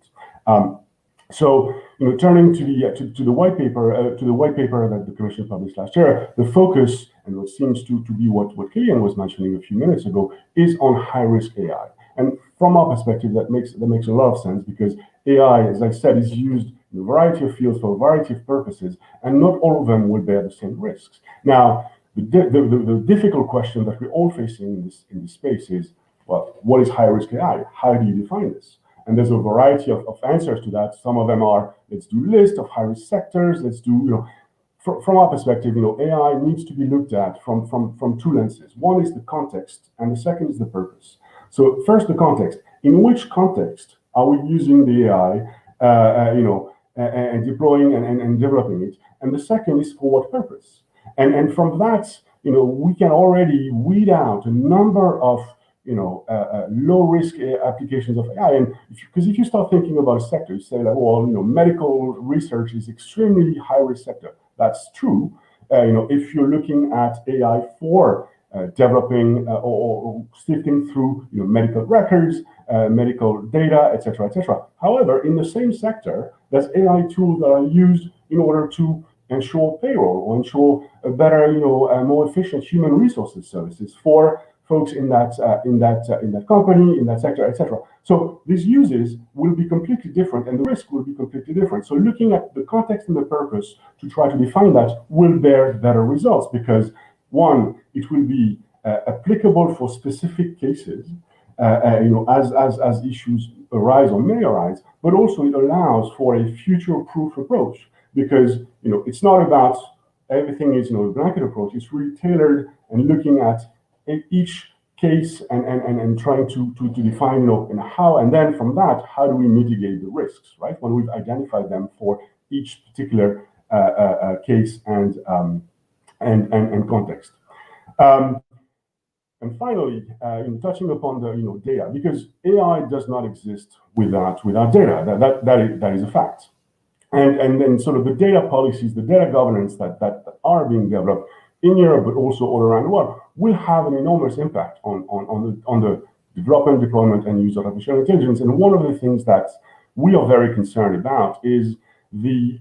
So, turning to the white paper that the Commission published last year, the focus, and what seems to be what Killian was mentioning a few minutes ago, is on high-risk AI. And from our perspective, that makes a lot of sense, because AI, as I said, is used in a variety of fields for a variety of purposes, and not all of them will bear the same risks. Now, the difficult question that we're all facing in this space is, well, what is high-risk AI? How do you define this? And there's a variety of answers to that. Some of them are, let's do a list of high-risk sectors. Let's do, from our perspective, AI needs to be looked at from two lenses. One is the context, and the second is the purpose. So first, the context. In which context are we using the AI, and deploying and developing it? And the second is for what purpose? And from that, we can already weed out a number of low-risk applications of AI. And because if you start thinking about a sector, you say like, well, medical research is extremely high-risk sector. That's true. If you're looking at AI for developing or sifting through medical records, medical data, etc., etc. However, in the same sector, there's AI tools that are used in order to ensure payroll or ensure a better, more efficient human resources services for folks in that company, in that sector, etc. So these uses will be completely different, and the risk will be completely different. So looking at the context and the purpose to try to define that will bear better results, because one, it will be applicable for specific cases, as issues arise or may arise, but also it allows for a future-proof approach, because it's not about everything is, a blanket approach. It's really tailored and looking at each case and trying to define, and how, and then from that, how do we mitigate the risks, right? When we've identified them for each particular case and context. And finally, touching upon the data, because AI does not exist without data. That is a fact. And then sort of the data policies, the data governance that are being developed in Europe, but also all around the world, will have an enormous impact on the development, deployment, and use of artificial intelligence. And one of the things that we are very concerned about is the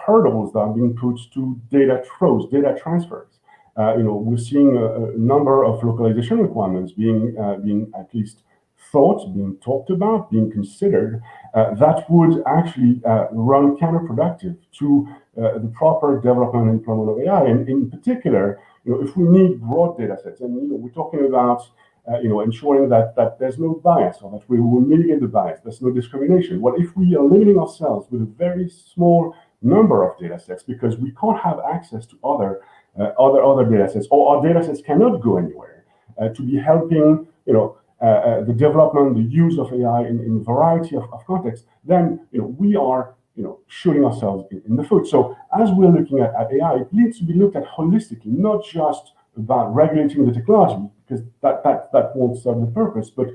hurdles that are being put to data flows, data transfers. We're seeing a number of localization requirements being at least thought, being talked about, being considered, that would actually run counterproductive to the proper development and deployment of AI. And in particular, if we need broad data sets, and we're talking about ensuring that there's no bias, or that we will mitigate the bias, there's no discrimination. What if we are limiting ourselves with a very small number of data sets because we can't have access to other data sets, or our data sets cannot go anywhere to be helping the development, the use of AI in a variety of contexts, then we are shooting ourselves in the foot. So as we're looking at AI, it needs to be looked at holistically, not just about regulating the technology, because that won't serve the purpose, but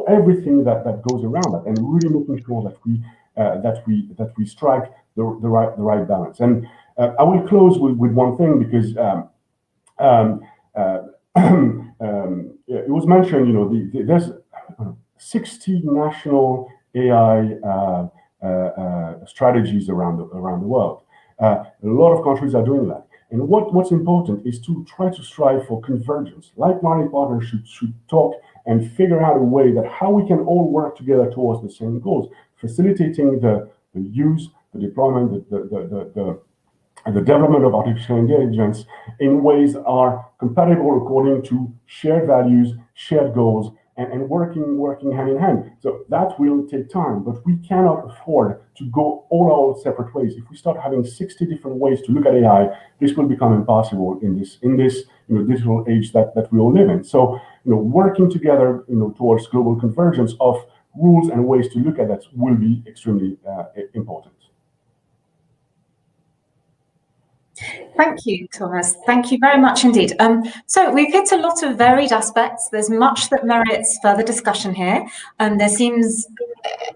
everything that goes around that, and really making sure that we strike the right balance. And I will close with one thing, because it was mentioned, there's 60 national AI strategies around the world. A lot of countries are doing that. And what's important is to try to strive for convergence. Like-minded partners should talk and figure out a way that how we can all work together towards the same goals, facilitating the use, the deployment, the development of artificial intelligence in ways that are compatible according to shared values, shared goals, and working hand in hand. So that will take time, but we cannot afford to go all our separate ways. If we start having 60 different ways to look at AI, this will become impossible in this digital age that we all live in. So working together towards global convergence of rules and ways to look at that will be extremely important.
Thank you, Thomas. Thank you very much indeed. So we've hit a lot of varied aspects. There's much that merits further discussion here. There seems,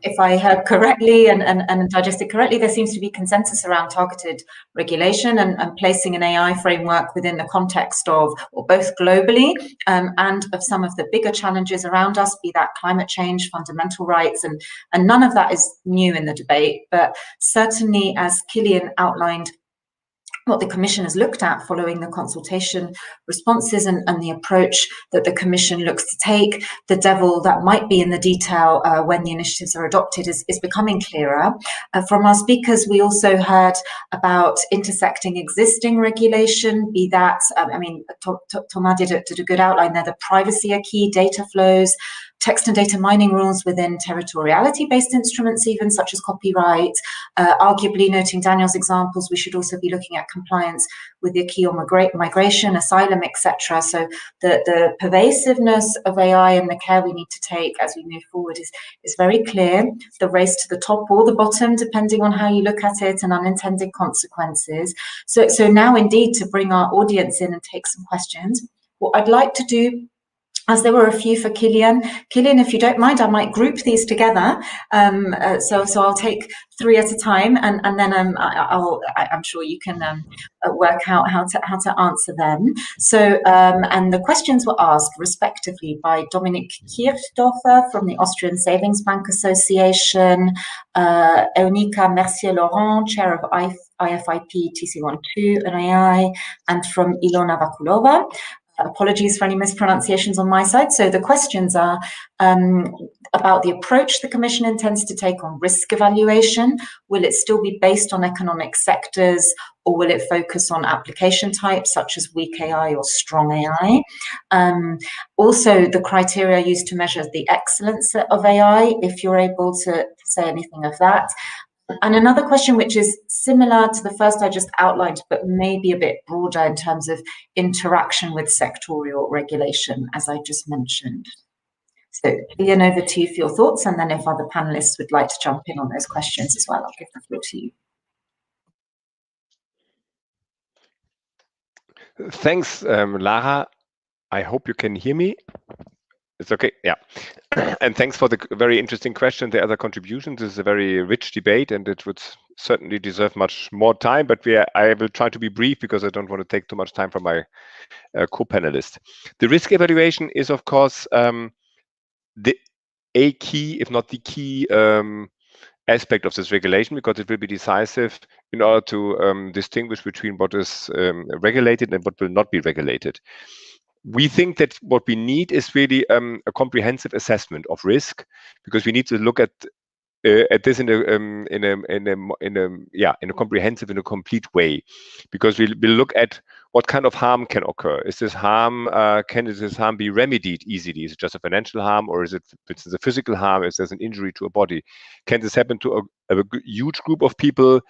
if I heard correctly and digested correctly, there seems to be consensus around targeted regulation and placing an AI framework within the context of, or both globally and of some of the bigger challenges around us, be that climate change, fundamental rights, and none of that is new in the debate. But certainly, as Kilian outlined, what the Commission has looked at following the consultation responses and the approach that the Commission looks to take, the devil that might be in the detail when the initiatives are adopted is becoming clearer. From our speakers, we also heard about intersecting existing regulation, be that, Thomas did a good outline there, the privacy are key, data flows, text and data mining rules within territoriality-based instruments, even such as copyright. Arguably, noting Daniel's examples, we should also be looking at compliance with the acquis on migration, asylum, etc. So the pervasiveness of AI and the care we need to take as we move forward is very clear. The race to the top or the bottom, depending on how you look at it, and unintended consequences. So now, indeed, to bring our audience in and take some questions, what I'd like to do, as there were a few for Kilian, if you don't mind, I might group these together. So I'll take 3 at a time, and then I'm sure you can work out how to answer them. So and the questions were asked respectively by Dominic Kirchdorfer from the Austrian Savings Bank Association, Eonika Mercier-Laurent, chair of IFIP TC12 and AI, and from Ilona Vakulova. Apologies for any mispronunciations on my side. So the questions are about the approach the Commission intends to take on risk evaluation. Will it still be based on economic sectors, or will it focus on application types such as weak AI or strong AI? Also, the criteria used to measure the excellence of AI, if you're able to say anything of that. And another question which is similar to the first I just outlined, but maybe a bit broader in terms of interaction with sectorial regulation, as I just mentioned. So Ian, over to you for your thoughts, and then if other panelists would like to jump in on those questions as well, I'll give the floor to you.
Thanks, Lara. I hope you can hear me. It's okay, yeah. And thanks for the very interesting question, the other contributions. This is a very rich debate, and it would certainly deserve much more time, but I will try to be brief because I don't want to take too much time from my co-panelist. The risk evaluation is, of course, a key, if not the key, aspect of this regulation, because it will be decisive in order to distinguish between what is regulated and what will not be regulated. We think that what we need is really a comprehensive assessment of risk, because we need to look at this in a comprehensive, in a complete way, because we look at what kind of harm can occur. Is this harm can this harm be remedied easily? Is it just a financial harm, or is it, for instance, a physical harm? Is there an injury to a body? Can this happen to a huge group of people?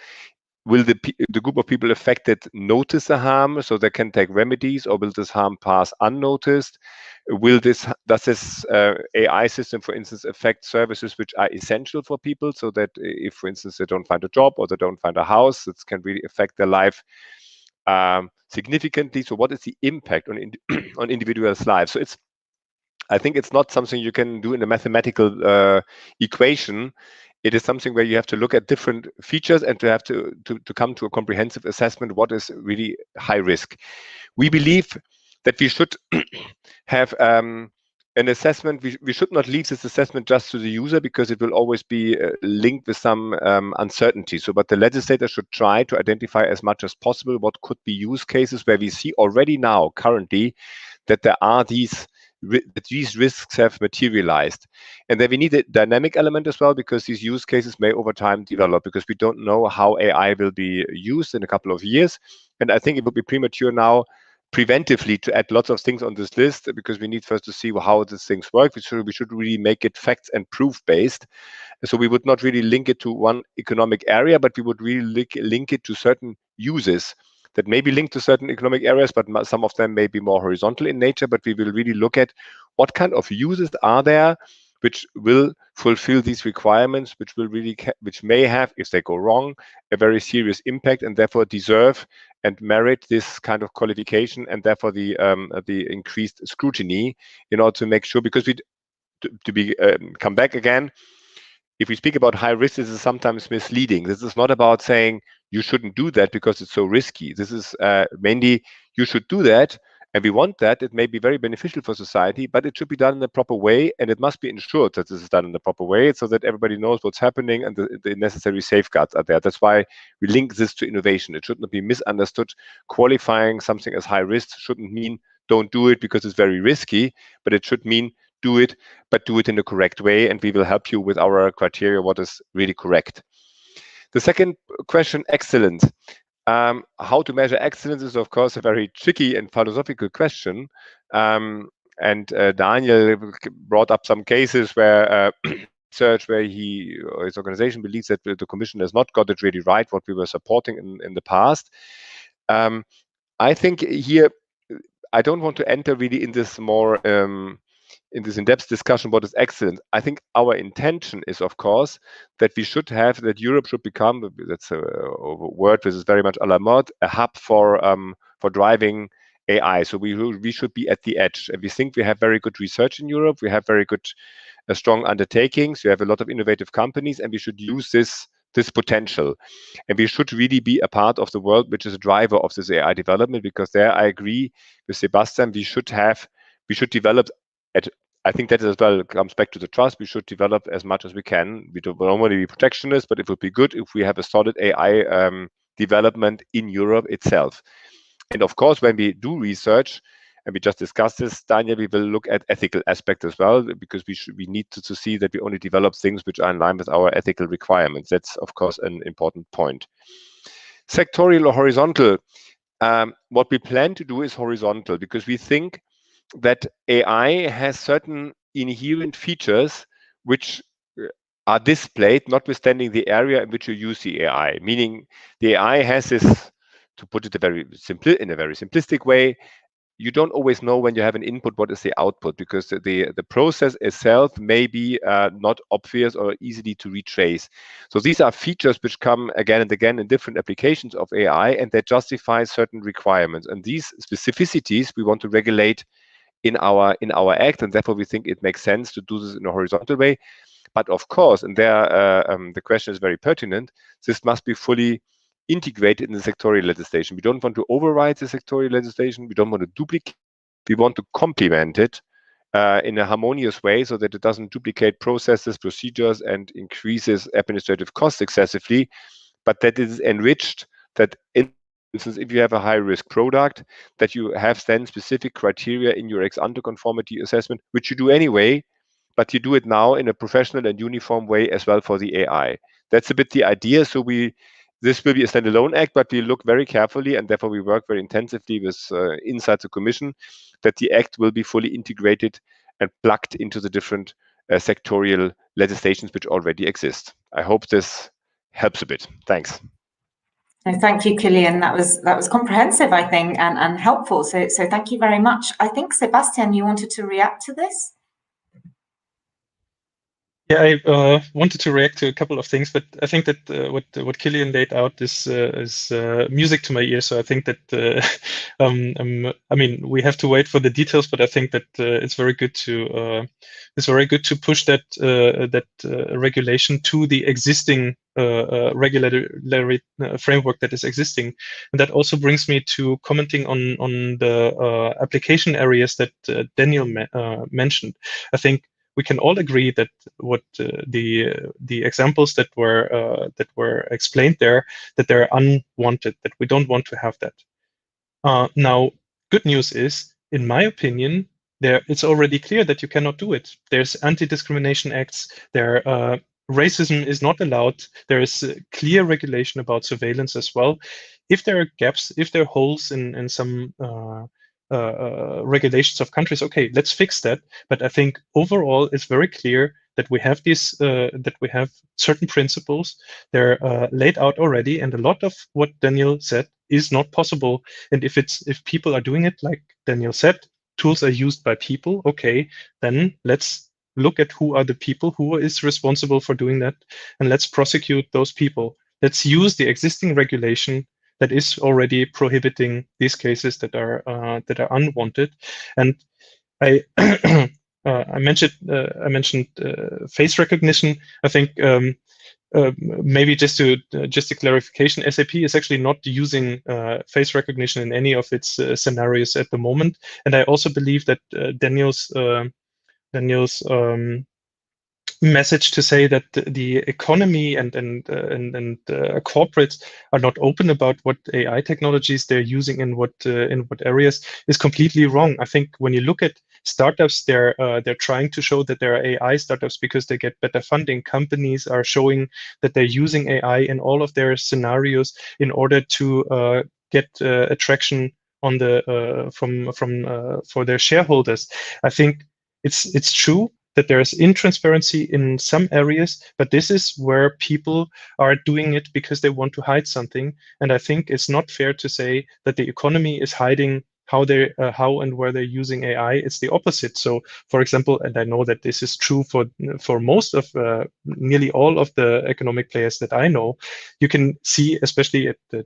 Will the group of people affected notice the harm so they can take remedies, or will this harm pass unnoticed? Does this AI system, for instance, affect services which are essential for people, so that if, for instance, they don't find a job or they don't find a house, it can really affect their life significantly? So what is the impact on on individuals' lives? So I think it's not something you can do in a mathematical equation. It is something where you have to look at different features and to have to come to a comprehensive assessment what is really high risk. We believe that we should have an assessment. We should not leave this assessment just to the user, because it will always be linked with some uncertainty. So, but the legislator should try to identify as much as possible what could be use cases where we see already now, currently, that there are these risks have materialized. And then we need a dynamic element as well, because these use cases may over time develop, because we don't know how AI will be used in a couple of years. And I think it would be premature now preventively to add lots of things on this list, because we need first to see how these things work. We should really make it facts and proof based. So we would not really link it to one economic area, but we would really link it to certain uses that may be linked to certain economic areas, but some of them may be more horizontal in nature. But we will really look at what kind of uses are there which will fulfill these requirements, which may have, if they go wrong, a very serious impact, and therefore deserve and merit this kind of qualification, and therefore the increased scrutiny, in order to make sure, because come back again. If we speak about high risk, this is sometimes misleading. This is not about saying you shouldn't do that because it's so risky. This is mainly you should do that, and we want that. It may be very beneficial for society, but it should be done in the proper way, and it must be ensured that this is done in the proper way, so that everybody knows what's happening and the necessary safeguards are there. That's why we link this to innovation. It should not be misunderstood. Qualifying something as high risk shouldn't mean don't do it because it's very risky, but it should mean do it, but do it in the correct way, and we will help you with our criteria what is really correct. The second question, excellence. How to measure excellence is, of course, a very tricky and philosophical question. And Daniel brought up some cases where research where his organization believes that the Commission has not got it really right, what we were supporting in the past. I think here, I don't want to enter really in this more in this in-depth discussion what is excellent. I think our intention is, of course, that Europe should become, that's a word which is very much a la mode, a hub for driving AI. So we should be at the edge. And we think we have very good research in Europe. We have very good, strong undertakings. We have a lot of innovative companies, and we should use this potential. And we should really be a part of the world which is a driver of this AI development, because there I agree with Sebastian, we should develop I think that as well comes back to the trust. We should develop as much as we can. We don't want to be protectionist, but it would be good if we have a solid AI development in Europe itself. And of course, when we do research, and we just discussed this, Daniel, we will look at ethical aspects as well, because we need to see that we only develop things which are in line with our ethical requirements. That's, of course, an important point. Sectorial or horizontal. What we plan to do is horizontal, because we think that AI has certain inherent features which are displayed, notwithstanding the area in which you use the AI. Meaning the AI has this, to put it in a very simplistic way, you don't always know when you have an input what is the output, because the process itself may be not obvious or easily to retrace. So these are features which come again and again in different applications of AI, and they justify certain requirements. And these specificities we want to regulate in our act, and therefore we think it makes sense to do this in a horizontal way. But of course, and there the question is very pertinent, this must be fully integrated in the sectorial legislation. We don't want to override the sectorial legislation. We don't want to duplicate. We want to complement it in a harmonious way so that it doesn't duplicate processes, procedures, and increases administrative costs excessively, but that it is enriched, that in instance, if you have a high-risk product, that you have then specific criteria in your ex-ante conformity assessment, which you do anyway, but you do it now in a professional and uniform way as well for the AI. That's a bit the idea. So this will be a standalone act, but we look very carefully, and therefore we work very intensively with inside the Commission, that the act will be fully integrated and plugged into the different sectorial legislations which already exist. I hope this helps a bit. Thanks.
No, thank you, Kilian. That was comprehensive, I think, and helpful. So thank you very much. I think, Sebastian, you wanted to react to this?
Yeah, I wanted to react to a couple of things, but I think that what Kilian laid out is music to my ears. So I think that I mean, we have to wait for the details, but I think that it's very good to push that regulation to the existing regulatory framework that is existing. And that also brings me to commenting on the application areas that Daniel mentioned. I think we can all agree that what the examples that were explained there, that they're unwanted, that we don't want to have that. Now, good news is, in my opinion, it's already clear that you cannot do it. There's anti-discrimination acts. Racism is not allowed. There is clear regulation about surveillance as well. If there are gaps, if there are holes in some regulations of countries, okay, let's fix that. But I think overall it's very clear that we have certain principles. They're laid out already, and a lot of what Daniel said is not possible. And if people are doing it, like Daniel said, tools are used by people, okay, then let's look at who are the people, who is responsible for doing that, and let's prosecute those people. Let's use the existing regulation that is already prohibiting these cases that are unwanted. And I I mentioned face recognition. I think maybe just a clarification, SAP is actually not using face recognition in any of its scenarios at the moment. And I also believe that Daniel's message to say that the economy and corporates are not open about what AI technologies they're using in what areas is completely wrong. I think when you look at startups, they're trying to show that there are AI startups because they get better funding. Companies are showing that they're using AI in all of their scenarios in order to get attraction on for their shareholders. I think it's true that there is intransparency in some areas, but this is where people are doing it because they want to hide something. And I think it's not fair to say that the economy is hiding how and where they're using AI. It's the opposite. So, for example, and I know that this is true for most of nearly all of the economic players that I know, you can see, especially at the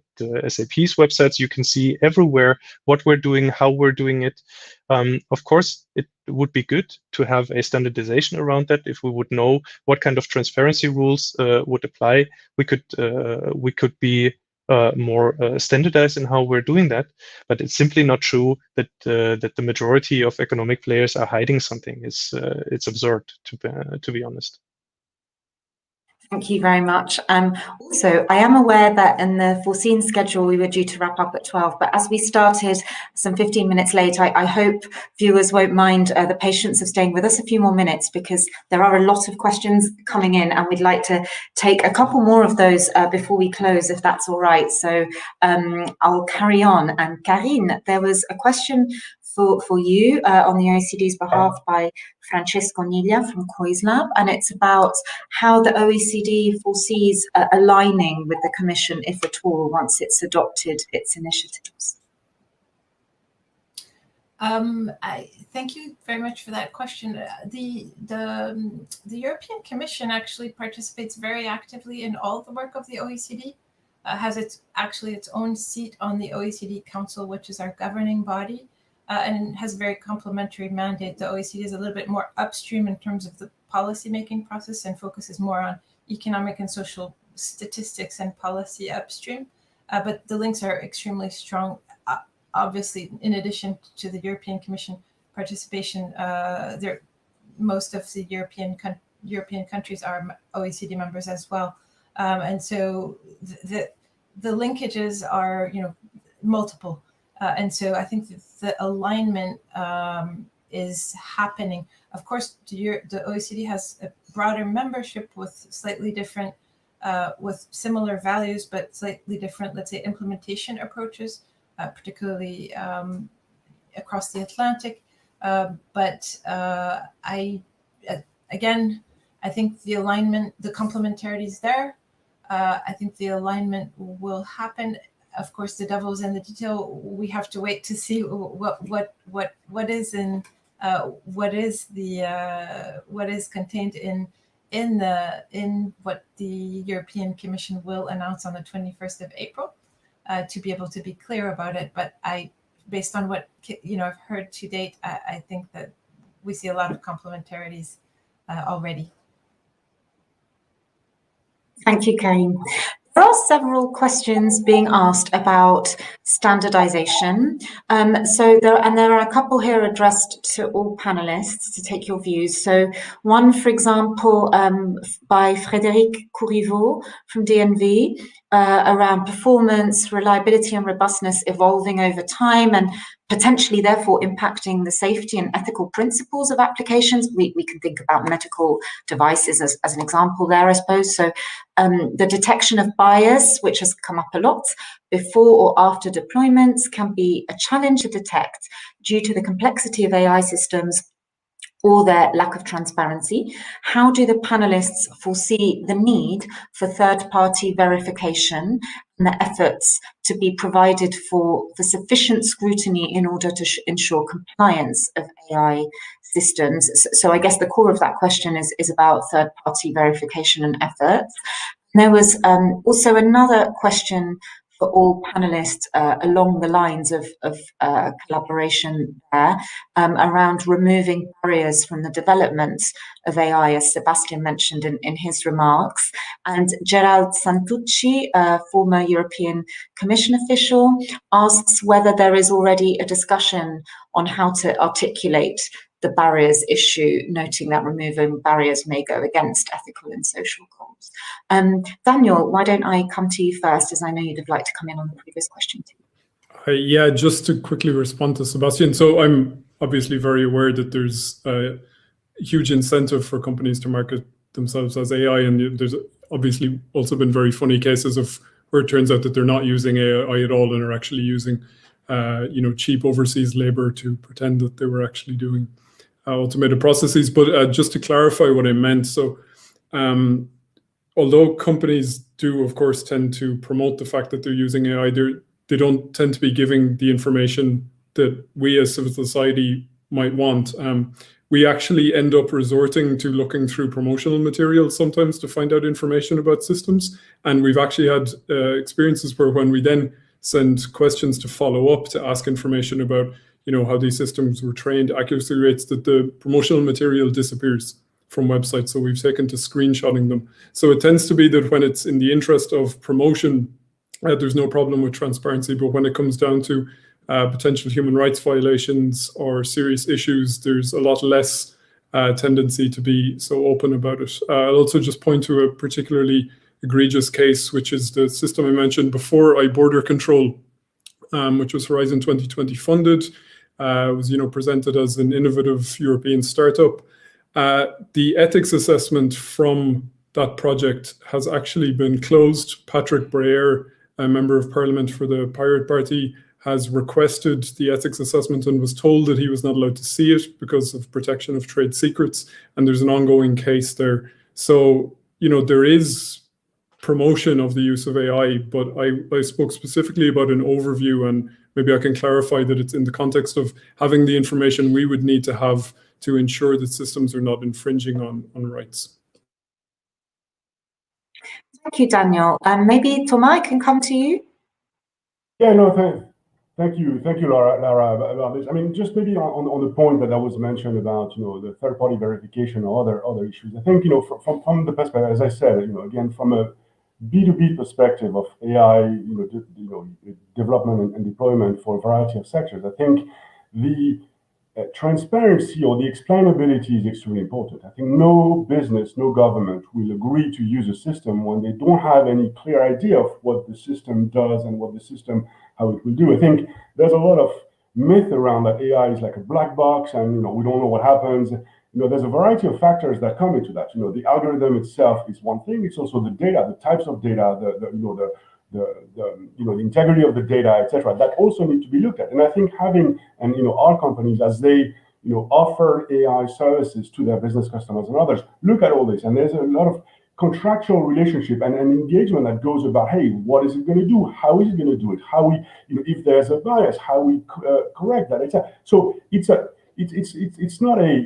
SAP's websites, you can see everywhere what we're doing, how we're doing it. Of course, it would be good to have a standardization around that. If we would know what kind of transparency rules would apply, we could be more standardized in how we're doing that. But it's simply not true that the majority of economic players are hiding something. It's absurd, to be honest.
Thank you very much. Also, I am aware that in the foreseen schedule, we were due to wrap up at 12, but as we started some 15 minutes late, I hope viewers won't mind the patience of staying with us a few more minutes, because there are a lot of questions coming in and we'd like to take a couple more of those before we close, if that's all right. So I'll carry on. And Karine, there was a question for you on the OECD's behalf by Francesco Niglia from COISLab, and it's about how the OECD foresees aligning with the Commission, if at all, once it's adopted its initiatives.
I thank you very much for that question. The European Commission actually participates very actively in all the work of the OECD. Has its own seat on the OECD Council, which is our governing body, and has a very complementary mandate. The OECD is a little bit more upstream in terms of the policy-making process and focuses more on economic and social statistics and policy upstream. But the links are extremely strong. Obviously, in addition to the European Commission participation, most of the European countries are OECD members as well, and so the linkages are multiple, and so I think the alignment is happening. Of course, the OECD has a broader membership with slightly different, with similar values but slightly different, let's say, implementation approaches. Particularly across the Atlantic, but I think the alignment, the complementarity is there. I think the alignment will happen. Of course, the devil's in the detail. We have to wait to see what is in what is contained in what the European Commission will announce on the 21st of April. To be able to be clear about it, but based on what I've heard to date, I think that we see a lot of complementarities already.
Thank you, Karim. There are several questions being asked about standardization. So there are a couple here addressed to all panelists to take your views. So one, for example, by Frédéric Courriveau from DNV, around performance, reliability and robustness evolving over time and potentially therefore impacting the safety and ethical principles of applications. We can think about medical devices as an example there, I suppose. So the detection of bias, which has come up a lot, before or after deployments can be a challenge to detect due to the complexity of AI systems or their lack of transparency. How do the panelists foresee the need for third-party verification and the efforts to be provided for sufficient scrutiny in order to ensure compliance of AI systems? So I guess the core of that question is about third-party verification and efforts. There was also another question for all panelists along the lines of collaboration there, around removing barriers from the development of AI, as Sebastian mentioned in his remarks. And Gerald Santucci, a former European Commission official, asks whether there is already a discussion on how to articulate the barriers issue, noting that removing barriers may go against ethical and social goals. Daniel, why don't I come to you first, as I know you'd have liked to come in on the previous question too.
Yeah, just to quickly respond to Sebastian. So I'm obviously very aware that there's a huge incentive for companies to market themselves as AI, and there's obviously also been very funny cases of where it turns out that they're not using AI at all and are actually using cheap overseas labor to pretend that they were actually doing automated processes. But just to clarify what I meant, so although companies do, of course, tend to promote the fact that they're using AI, they don't tend to be giving the information that we as civil society might want. We actually end up resorting to looking through promotional materials sometimes to find out information about systems. And we've actually had experiences where when we then send questions to follow up to ask information about how these systems were trained, accuracy rates, that the promotional material disappears from websites. So we've taken to screenshotting them. So it tends to be that when it's in the interest of promotion, there's no problem with transparency. But when it comes down to potential human rights violations or serious issues, there's a lot less tendency to be so open about it. I'll also just point to a particularly egregious case, which is the system I mentioned before, iBorder Control, which was Horizon 2020 funded. It was presented as an innovative European startup. The ethics assessment from that project has actually been closed. Patrick Breyer a member of parliament for the Pirate Party, has requested the ethics assessment and was told that he was not allowed to see it because of protection of trade secrets. And there's an ongoing case there. So, there is promotion of the use of AI, but I spoke specifically about an overview, and maybe I can clarify that it's in the context of having the information we would need to have to ensure that systems are not infringing on rights.
Thank you, Daniel. Maybe Thomas, I can come to you.
Yeah, no, thank you, Lara, about this. I mean, just maybe on the point that was mentioned about the third-party verification or other issues. I think from the perspective, as I said, again from a B2B perspective of AI, development and deployment for a variety of sectors, I think the transparency or the explainability is extremely important. I think no business, no government will agree to use a system when they don't have any clear idea of what the system does and what the system, how it will do. I think there's a lot of myth around that AI is like a black box and we don't know what happens. There's a variety of factors that come into that. The algorithm itself is one thing. It's also the data, the types of data, the integrity of the data, etc. That also need to be looked at. And I think having our companies, as they offer AI services to their business customers and others, look at all this. And there's a lot of contractual relationship and engagement that goes about, hey, what is it going to do? How is it going to do it? How we, if there's a bias, how we correct that, etc. So it's not a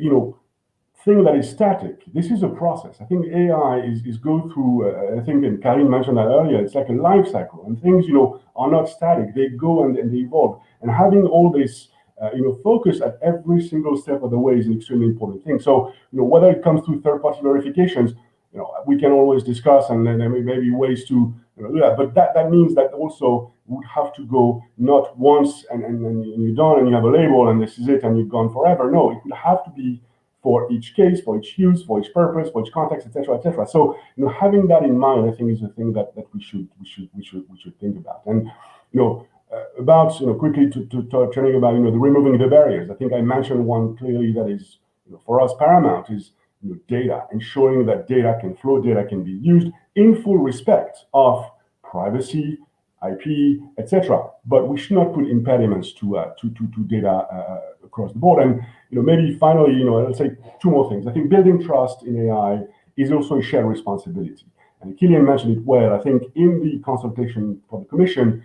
thing that is static. This is a process. I think AI is go through, I think, and Karim mentioned that earlier, it's like a life cycle, and things, are not static. They go and they evolve. And having all this, focus at every single step of the way is an extremely important thing. So, whether it comes through third-party verifications, we can always discuss, and then there may be ways to do that. But that means that also would have to go not once and you're done and you have a label and this is it and you've gone forever. No, it would have to be for each case, for each use, for each purpose, for each context, etc., etc. So, having that in mind, I think, is the thing that we should think about. And about quickly to turning about the removing the barriers. I think I mentioned one clearly that is for us paramount is data, ensuring that data can flow, data can be used in full respect of privacy, IP, etc. But we should not put impediments to data across the board. And maybe finally, I'll say two more things. I think building trust in AI is also a shared responsibility. And Killian mentioned it well. I think in the consultation for the Commission,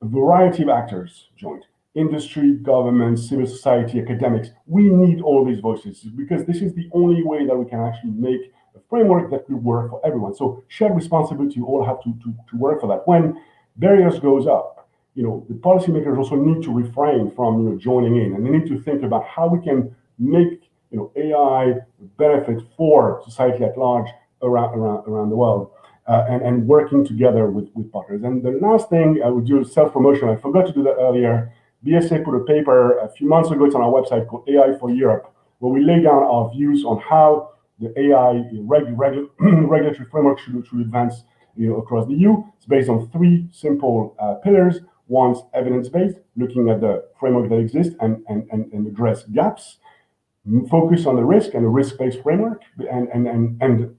a variety of actors joined. Industry, government, civil society, academics. We need all these voices because this is the only way that we can actually make a framework that will work for everyone. So shared responsibility, you all have to work for that. When barriers goes up, the policymakers also need to refrain from joining in, and they need to think about how we can make AI benefit for society at large around the world, and working together with partners. And the last thing I would do is self-promotion. I forgot to do that earlier. BSA put a paper a few months ago, it's on our website, called AI for Europe, where we lay down our views on how the AI regulatory framework should advance across the EU. It's based on three simple pillars. One's evidence-based, looking at the framework that exists and address gaps. Focus on the risk and a risk-based framework, and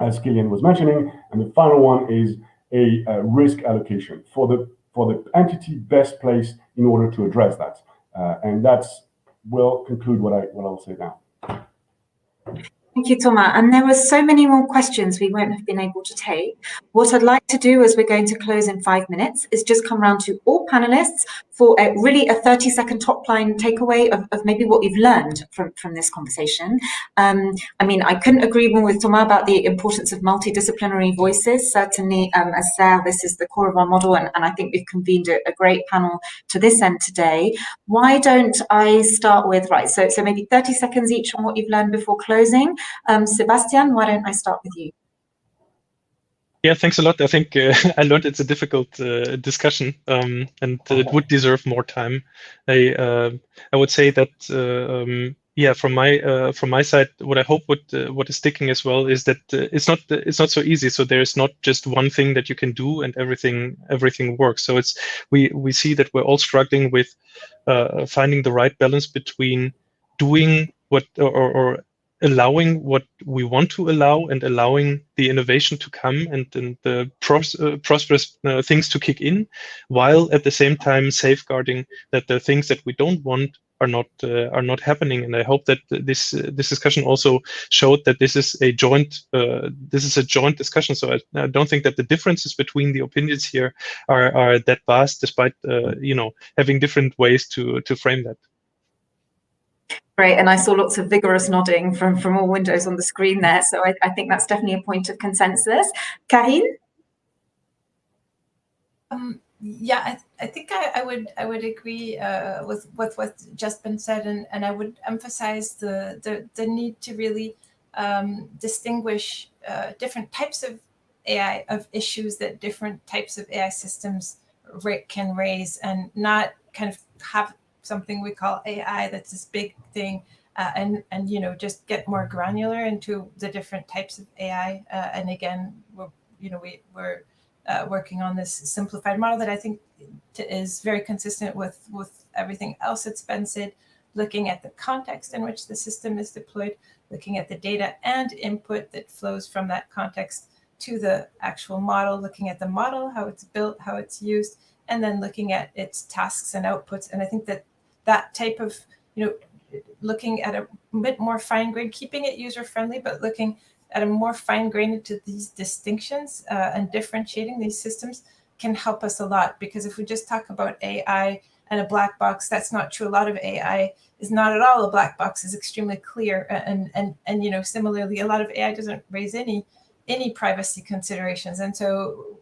as Killian was mentioning. And the final one is a risk allocation for the entity best placed in order to address that. And will conclude what I'll say now.
Thank you, Thomas. And there were so many more questions we won't have been able to take. What I'd like to do, as we're going to close in 5 minutes, is just come round to all panelists for really a 30-second top line takeaway of maybe what you've learned from this conversation. I mean, I couldn't agree more with Thomas about the importance of multidisciplinary voices. Certainly, as Sarah, this is the core of our model, and I think we've convened a great panel to this end today. Why don't I start with, so maybe 30 seconds each on what you've learned before closing. Sebastian, why don't I start with you?
Yeah, thanks a lot. I think I learned it's a difficult discussion, and it would deserve more time. I would say that from my side, what I hope what is sticking as well is that it's not so easy. So there's not just one thing that you can do and everything works. So we see that we're all struggling with finding the right balance between doing what or allowing what we want to allow and allowing the innovation to come and the prosperous things to kick in, while at the same time safeguarding that the things that we don't want are not happening. And I hope that this discussion also showed that this is a joint discussion. So I don't think that the differences between the opinions here are that vast, despite having different ways to frame that.
Great, and I saw lots of vigorous nodding from all windows on the screen there. So I think that's definitely a point of consensus. Karine?
Yeah, I think I would agree with what's just been said, and I would emphasize the need to really distinguish different types of AI, of issues that different types of AI systems can raise, and not kind of have something we call AI that's this big thing, and just get more granular into the different types of AI. And again, we're working on this simplified model that I think is very consistent with everything else that's been said, looking at the context in which the system is deployed, looking at the data and input that flows from that context to the actual model, looking at the model, how it's built, how it's used, and then looking at its tasks and outputs. And I think that type of, looking at a bit more fine-grained, keeping it user-friendly, but looking at a more fine-grained into these distinctions and differentiating these systems can help us a lot. Because if we just talk about AI and a black box, that's not true. A lot of AI is not at all a black box, is extremely clear. And similarly, a lot of AI doesn't raise any privacy considerations. And so,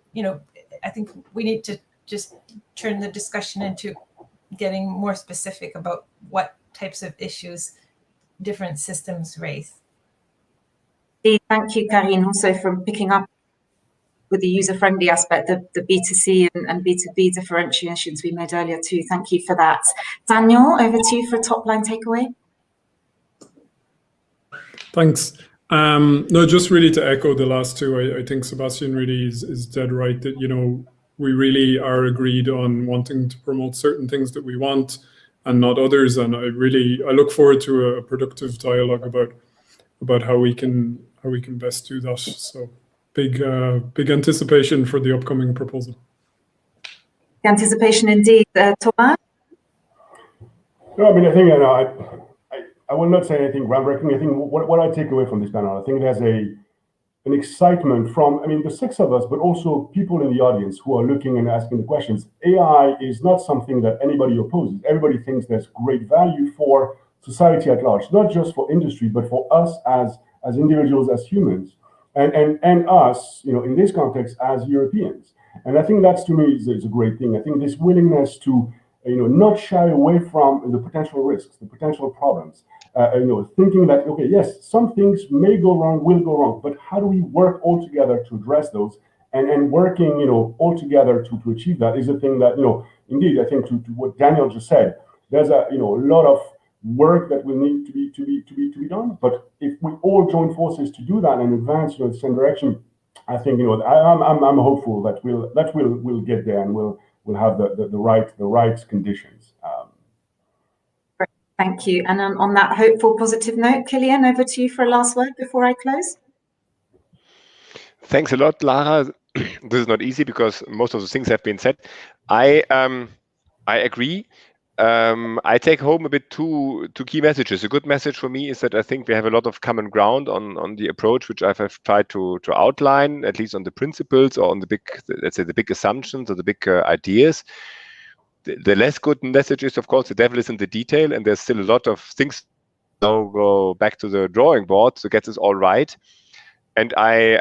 I think we need to just turn the discussion into getting more specific about what types of issues different systems raise.
Thank you, Karine, also for picking up with the user-friendly aspect, the B2C and B2B differentiations we made earlier too. Thank you for that. Daniel, over to you for a top-line takeaway.
Thanks. No, just really to echo the last two, I think Sebastian really is dead right that, we really are agreed on wanting to promote certain things that we want and not others. And I look forward to a productive dialogue about how we can best do that. So big anticipation for the upcoming proposal.
Anticipation indeed. Thomas?
No, I mean, I think I will not say anything groundbreaking. I think what I take away from this panel, I think there's an excitement from, the six of us, but also people in the audience who are looking and asking the questions. AI is not something that anybody opposes. Everybody thinks there's great value for society at large, not just for industry, but for us as individuals, as humans, and us, in this context, as Europeans. And I think that's, to me, is a great thing. I think this willingness to, not shy away from the potential risks, the potential problems, thinking that, okay, yes, some things may go wrong, will go wrong, but how do we work all together to address those? And working, all together to achieve that is a thing that, indeed, I think to what Daniel just said, there's a lot of work that will need to be done. But if we all join forces to do that and advance in the same direction, I think, I'm hopeful that we'll get there and we'll have the right conditions.
Thank you. And on that hopeful, positive note, Kilian, over to you for a last word before I close.
Thanks a lot, Lara. This is not easy because most of the things have been said. I agree. I take home a bit two key messages. A good message for me is that I think we have a lot of common ground on the approach, which I've tried to outline, at least on the principles or on the big assumptions or the big ideas. The less good message is, of course, the devil is in the detail, and there's still a lot of things to go back to the drawing board to get this all right. And I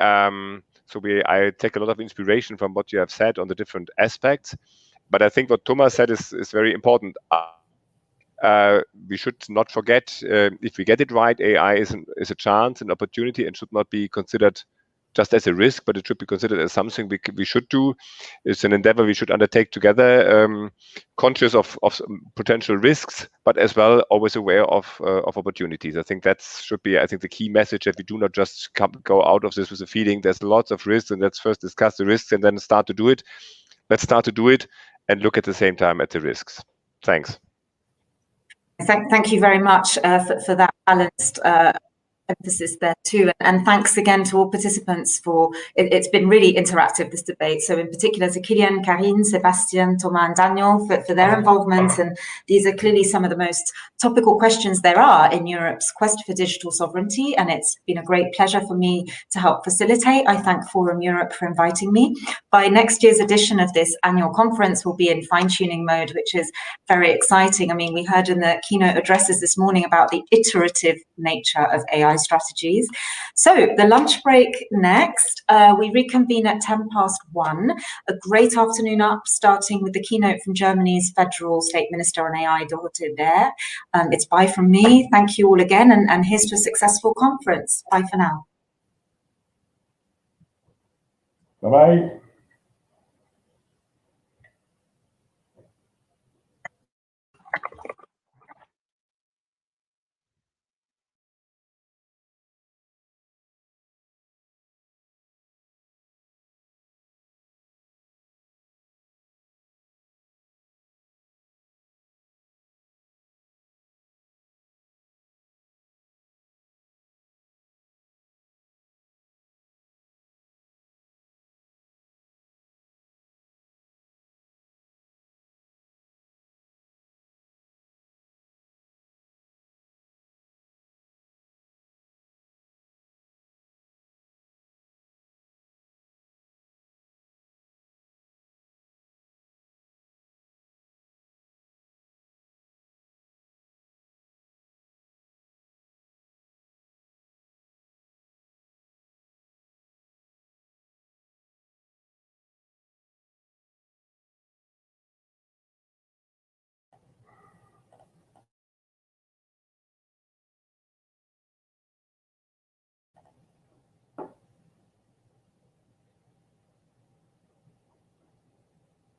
take a lot of inspiration from what you have said on the different aspects. But I think what Thomas said is very important. We should not forget, if we get it right, AI is a chance, an opportunity, and should not be considered just as a risk, but it should be considered as something we should do. It's an endeavor we should undertake together, conscious of potential risks, but as well always aware of opportunities. I think that should be, the key message, that we do not just go out of this with a feeling there's lots of risks and let's first discuss the risks and then start to do it. Let's start to do it and look at the same time at the risks. Thanks.
Thank you very much for that balanced emphasis there too. And thanks again to all participants for, it's been really interactive, this debate. So in particular to Kylian, Karine, Sebastian, Thomas and Daniel for their involvement. And these are clearly some of the most topical questions there are in Europe's quest for digital sovereignty. And it's been a great pleasure for me to help facilitate. I thank Forum Europe for inviting me. By next year's edition of this annual conference, we'll be in fine-tuning mode, which is very exciting. I mean, we heard in the keynote addresses this morning about the iterative nature of AI strategies. So the lunch break next, we reconvene at 1:10. A great afternoon up, starting with the keynote from Germany's Federal State Minister on AI, Dorothee Bär. It's bye from me. Thank you all again, and here's to a successful conference. Bye for now.
Bye-bye.